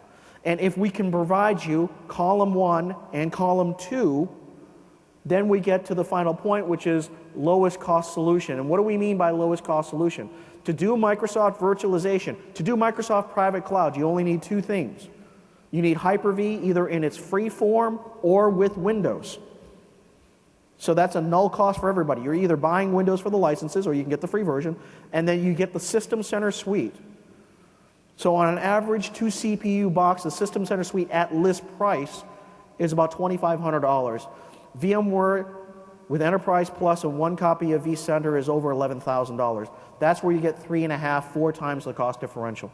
And if we can provide you column 1 and column 2, then we get to the final point, which is lowest cost solution. And what do we mean by lowest cost solution? To do Microsoft virtualization, to do Microsoft private cloud, you only need 2 things. You need Hyper-V either in its free form or with Windows. So that's a null cost for everybody. You're either buying Windows for the licenses or you can get the free version, and then you get the System Center suite. So on an average 2 CPU box, the System Center suite at list price is about $2,500. VMware with Enterprise Plus and 1 copy of vCenter is over $11,000. That's where you get 3.5, 4 times the cost differential.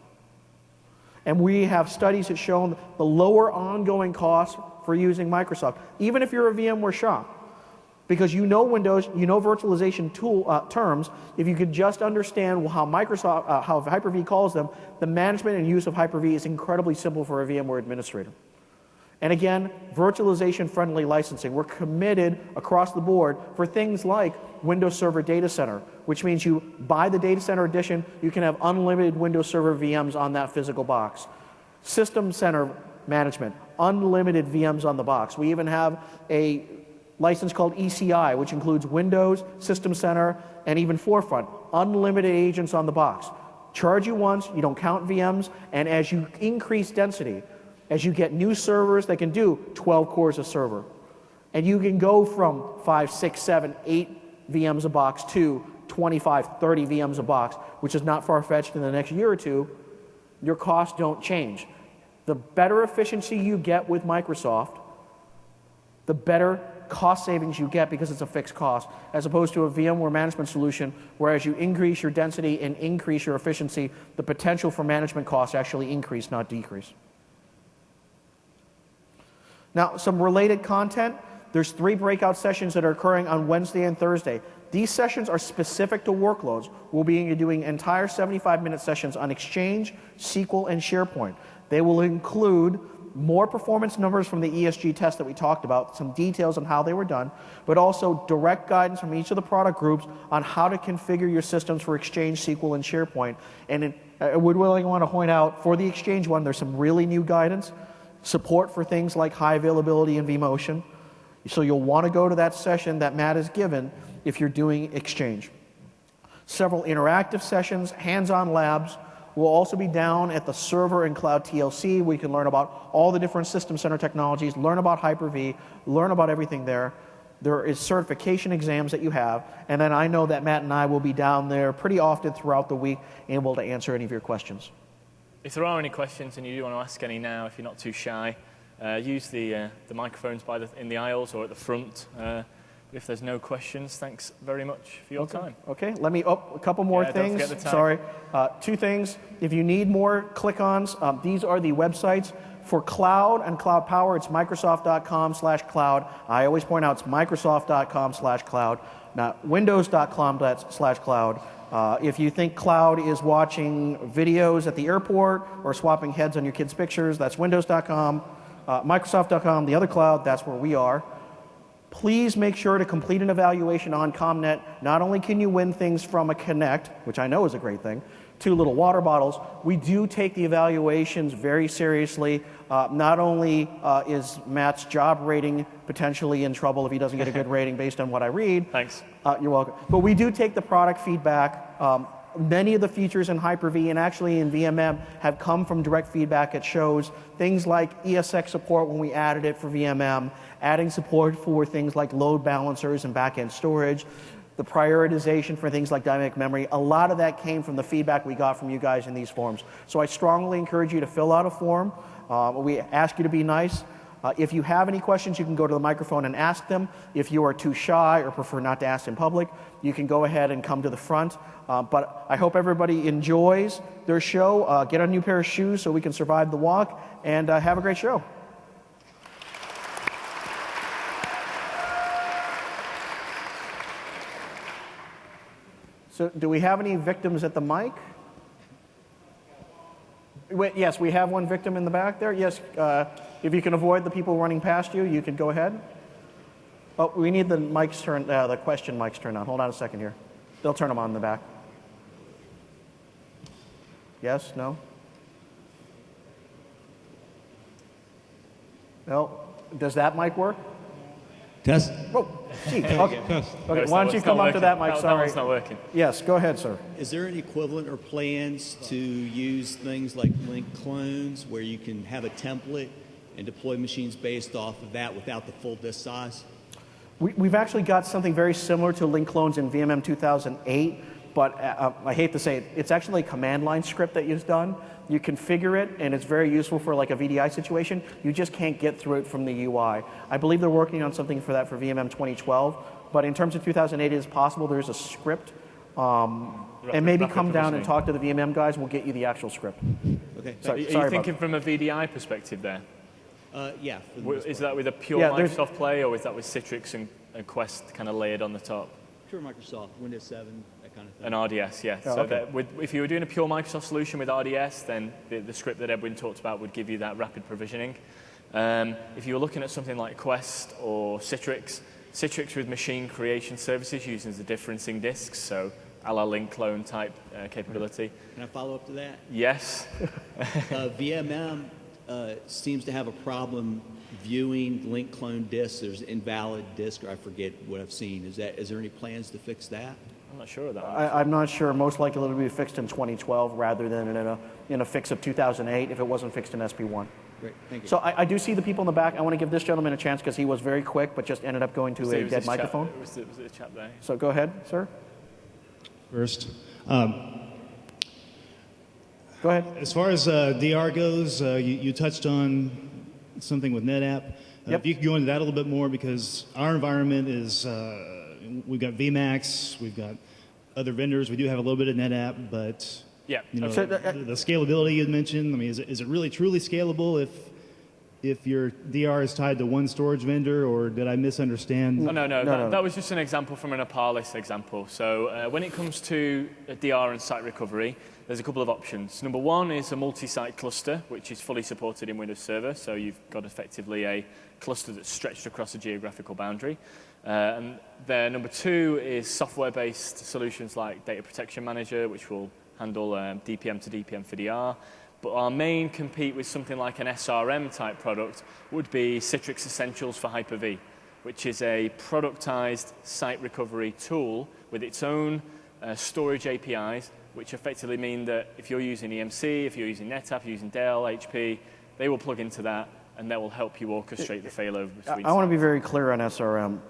And we have studies that show the lower ongoing costs for using Microsoft, even if you're a VMware shop. Because you know Windows, you know virtualization terms, if you could just understand how Microsoft, how Hyper-V calls them, the management and use of Hyper-V is incredibly simple for a VMware administrator. And again, virtualization-friendly licensing. We're committed across the board for things like Windows Server Data Center, which means you buy the Data Center edition, you can have unlimited Windows Server VMs on that physical box. System Center management, unlimited VMs on the box. We even have a license called ECI, which includes Windows, System Center, and even Forefront. Unlimited agents on the box. Charge you once, you don't count VMs, and as you increase density, as you get new servers that can do 12 cores a server, and you can go from 5, 6, 7, 8 VMs a box to 25, 30 VMs a box, which is not far-fetched in the next year or two, your costs don't change. The better efficiency you get with Microsoft, the better cost savings you get because it's a fixed cost, as opposed to a VMware management solution where as you increase your density and increase your efficiency, the potential for management costs actually increase, not decrease. Now, some related content. There's 3 breakout sessions that are occurring on Wednesday and Thursday. These sessions are specific to workloads. We'll be doing entire 75-minute sessions on Exchange, SQL, and SharePoint. They will include more performance numbers from the ESG test that we talked about, some details on how they were done, but also direct guidance from each of the product groups on how to configure your systems for Exchange, SQL, and SharePoint. And I would really want to point out, for the Exchange one, there's some really new guidance, support for things like high availability and vMotion. So you'll want to go to that session that Matt has given if you're doing Exchange. Several interactive sessions, hands-on labs. We'll also be down at the server and cloud TLC. We can learn about all the different System Center technologies, learn about Hyper-V, learn about everything there. There is certification exams that you have, and then I know that Matt and I will be down there pretty often throughout the week, able to answer any of your questions. If there are any questions and you do want to ask any now, if you're not too shy, use the microphones in the aisles or at the front. If there's no questions, thanks very much for your time. Okay, let me, a couple more things. Don't forget the time. Sorry. 2 things. If you need more click-ons, these are the websites. For cloud and cloud power, it's Microsoft.com/cloud. I always point out it's Microsoft.com/cloud, not Windows.com/cloud. If you think cloud is watching videos at the airport or swapping heads on your kids' pictures, that's Windows.com. Microsoft.com, the other cloud, that's where we are. Please make sure to complete an evaluation on ComNet. Not only can you win things from a Connect, which I know is a great thing, 2 little water bottles, we do take the evaluations very seriously. Not only is Matt's job rating potentially in trouble if he doesn't get a good rating based on what I read. Thanks. You're welcome. But we do take the product feedback Many of the features in Hyper-V and actually in VMM have come from direct feedback at shows. Things like ESX support when we added it for VMM, adding support for things like load balancers and back-end storage, the prioritization for things like dynamic memory. A lot of that came from the feedback we got from you guys in these forums. So I strongly encourage you to fill out a form. We ask you to be nice. If you have any questions, you can go to the microphone and ask them. If you are too shy or prefer not to ask in public, you can go ahead and come to the front. But I hope everybody enjoys their show. Get a new pair of shoes so we can survive the walk, and have a great show. So do we have any victims at the mic? Wait, yes, we have one victim in the back there. Yes, if you can avoid the people running past you, you can go ahead. Oh, we need the mics turned, the question mics turned on. Hold on a second here. They'll turn them on in the back. Yes, no? No? Does that mic work? Test. Oh, gee, okay. Test. Okay, why don't you come up to that mic? That Sorry. one's not working. Yes, go ahead, sir. Is there an equivalent or plans to use things like link clones where you can have a template and deploy machines based off of that without the full disk size? We've actually got something very similar to link clones in VMM 2008, but I hate to say it, it's actually a command line script that you've done. You configure it, and it's very useful for like a VDI situation. You just can't get through it from the UI. I believe they're working on something for that for VMM 2012, but in terms of 2008, it is possible there is a script. And maybe come down and talk to the VMM guys. We'll get you the actual script. Okay. Are you thinking from a VDI perspective there? Yeah. Is that with a pure Microsoft play, or is that with Citrix and Quest kind of layered on the top? Pure Microsoft, Windows 7, that kind of thing. An RDS, yeah. Oh, so okay. if you were doing a pure Microsoft solution with RDS, then the script that Edwin talked about would give you that rapid provisioning. If you were looking at something like Quest or Citrix with machine creation services using the differencing disks, so a la link clone type capability. Can I follow up to that? Yes. VMM seems to have a problem viewing link clone disks. There's invalid disk, or I forget what I've seen. Is there any plans to fix that? I'm not sure of that. I'm not sure. Most likely it'll be fixed in 2012 rather than in a fix of 2008 if it wasn't fixed in SP1. Great, thank you. So I do see the people in the back. I want to give this gentleman a chance because he was very quick but just ended up going to a dead microphone. Was it a chat there? So go ahead, sir. First. Go ahead. As far as DR goes, you touched on something with NetApp. Yep. If you could go into that a little bit more, because our environment is, we've got VMAX, we've got other vendors, we do have a little bit of NetApp, but Yeah. you know, So, the scalability you mentioned, I mean, is it really truly scalable if your DR is tied to one storage vendor, or did I misunderstand? No. That was just an example from an Aparlis example. So when it comes to DR and site recovery, there's a couple of options. Number one is a multi-site cluster, which is fully supported in Windows Server. So you've got effectively a cluster that's stretched across a geographical boundary. And then number two is software-based solutions like Data Protection Manager, which will handle DPM to DPM for DR. But our main compete with something like an SRM type product would be Citrix Essentials for Hyper-V, which is a productized site recovery tool with its own storage APIs, which effectively mean that if you're using EMC, if you're using NetApp, you're using Dell, HP, they will plug into that and that will help you orchestrate the failover between I want to be sites. very clear on SRM.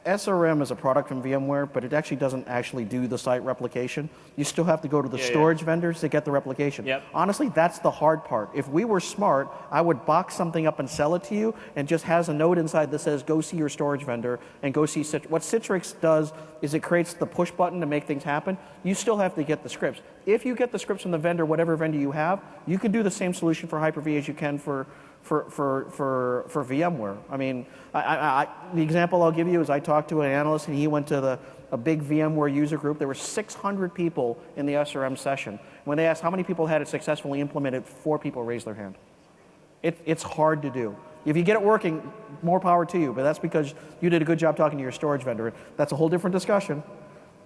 SRM is a product from VMware, but it actually doesn't actually do the site replication. You still have to go to the storage vendors to get the replication. Yep. Honestly, that's the hard part. If we were smart, I would box something up and sell it to you and just has a note inside that says, go see your storage vendor and go see Citrix. What Citrix does is it creates the push button to make things happen. You still have to get the scripts. If you get the scripts from the vendor, whatever vendor you have, you can do the same solution for Hyper-V as you can for VMware. I mean, the example I'll give you is I talked to an analyst and he went to a big VMware user group. There were 600 people in the SRM session. When they asked how many people had it successfully implemented, 4 people raised their hand. It's hard to do. If you get it working, more power to you, but that's because you did a good job talking to your storage vendor. That's a whole different discussion.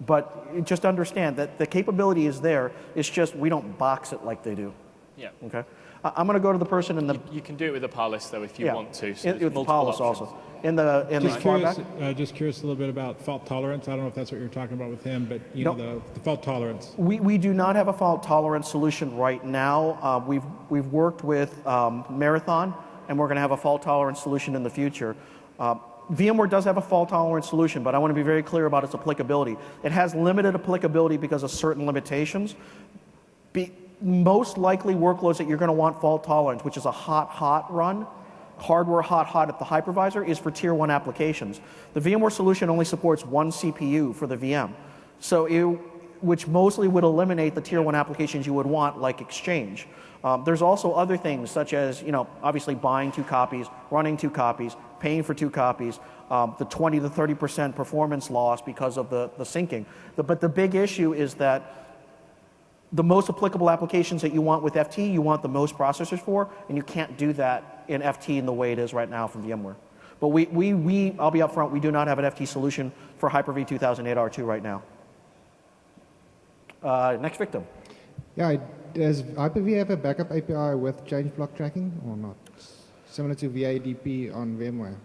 But just understand that the capability is there. It's just we don't box it like they do. Yeah. Okay. I'm going to go to the person in the. You can do it with Aparlis though if you want to. So with Aparlis also. in the far back. Just curious a little bit about fault tolerance. I don't know if that's what you're talking about with him, but you No. know the fault tolerance. We do not have a fault tolerance solution right now. We've worked with Marathon, and we're going to have a fault tolerance solution in the future. VMware does have a fault tolerance solution, but I want to be very clear about its applicability. It has limited applicability because of certain limitations. Most likely workloads that you're going to want fault tolerance, which is a hot run, hardware hot at the hypervisor, is for tier 1 applications. The VMware solution only supports one CPU for the VM, which mostly would eliminate the tier 1 applications you would want, like Exchange. There's also other things, such as obviously buying 2 copies, running 2 copies, paying for 2 copies, the 20 to 30% performance loss because of the syncing. But the big issue is that the most applicable applications that you want with FT, you want the most processors for, and you can't do that in FT in the way it is right now from VMware. But I'll be upfront, we do not have an FT solution for Hyper-V 2008 R2 right now. Next victim. Yeah, does Hyper-V have a backup API with change block tracking or not? Similar to VADP on VMware.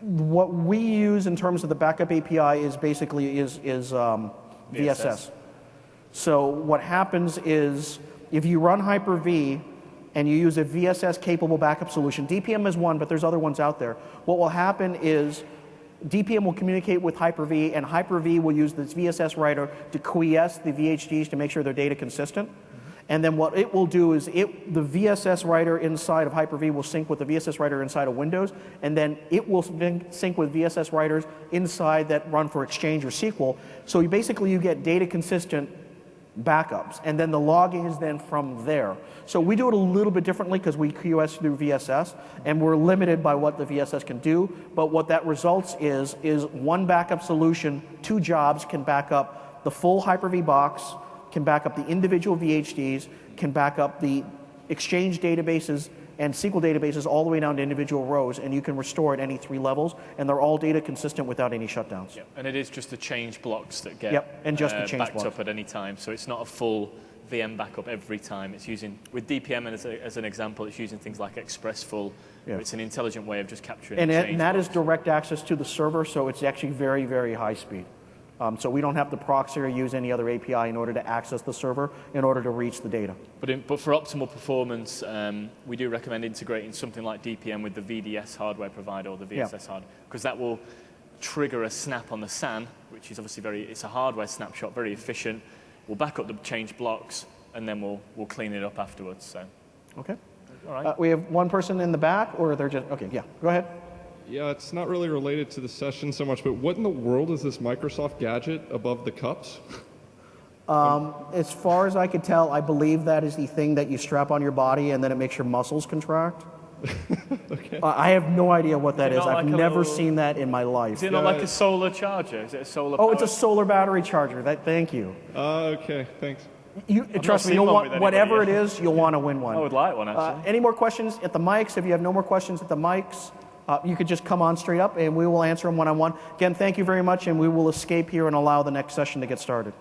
What we use in terms of the backup API is basically VSS. So what happens is if you run Hyper-V and you use a VSS-capable backup solution, DPM is one, but there's other ones out there. What will happen is DPM will communicate with Hyper-V, and Hyper-V will use this VSS writer to quiesce the VHDs to make sure they're data consistent. And then what it will do is the VSS writer inside of Hyper-V will sync with the VSS writer inside of Windows, and then it will sync with VSS writers inside that run for Exchange or SQL. So you get data consistent backups, and then the logging is then from there. So we do it a little bit differently because we QoS through VSS, and we're limited by what the VSS can do. But what that results is one backup solution, 2 jobs can back up the full Hyper-V box, can back up the individual VHDs, can back up the Exchange databases and SQL databases all the way down to individual rows, and you can restore at any 3 levels, and they're all data consistent without any shutdowns. Yep. And it is just the change blocks that get and just the change backed blocks up at any time, so it's not a full VM backup every time. It's using, with DPM as an example, it's using things like expressful. It's an intelligent way of just capturing and that is direct access to the server, so it's actually very, very high speed. So we don't have to proxy or use any other API in order to access the server in order to reach the data. But for optimal performance, we do recommend integrating something like DPM with the VDS hardware provider or the VSS hardware, because that will trigger a snap on the SAN, which is obviously it's a hardware snapshot, very efficient. We'll back up the change blocks, and then we'll clean it up afterwards. So. Okay. All right. We have one person in the back, or they're just, okay, yeah, go ahead. Yeah, it's not really related to the session so much, but what in the world is this Microsoft gadget above the cups? As far as I could tell, I believe that is the thing that you strap on your body and then it makes your muscles contract. Okay. I have no idea what that is. I've like never seen that in my life. Is it not like a solar charger? Is it a solar Oh, it's a solar battery charger. Thank you. Okay, thanks. Trust me, whatever it is, you'll want to win one. I would like one, actually. Any more questions at the mics? If you have no more questions at the mics, you could just come on straight up and we will answer them one-on-one. Again, thank you very much, and we will escape here and allow the next session to get started.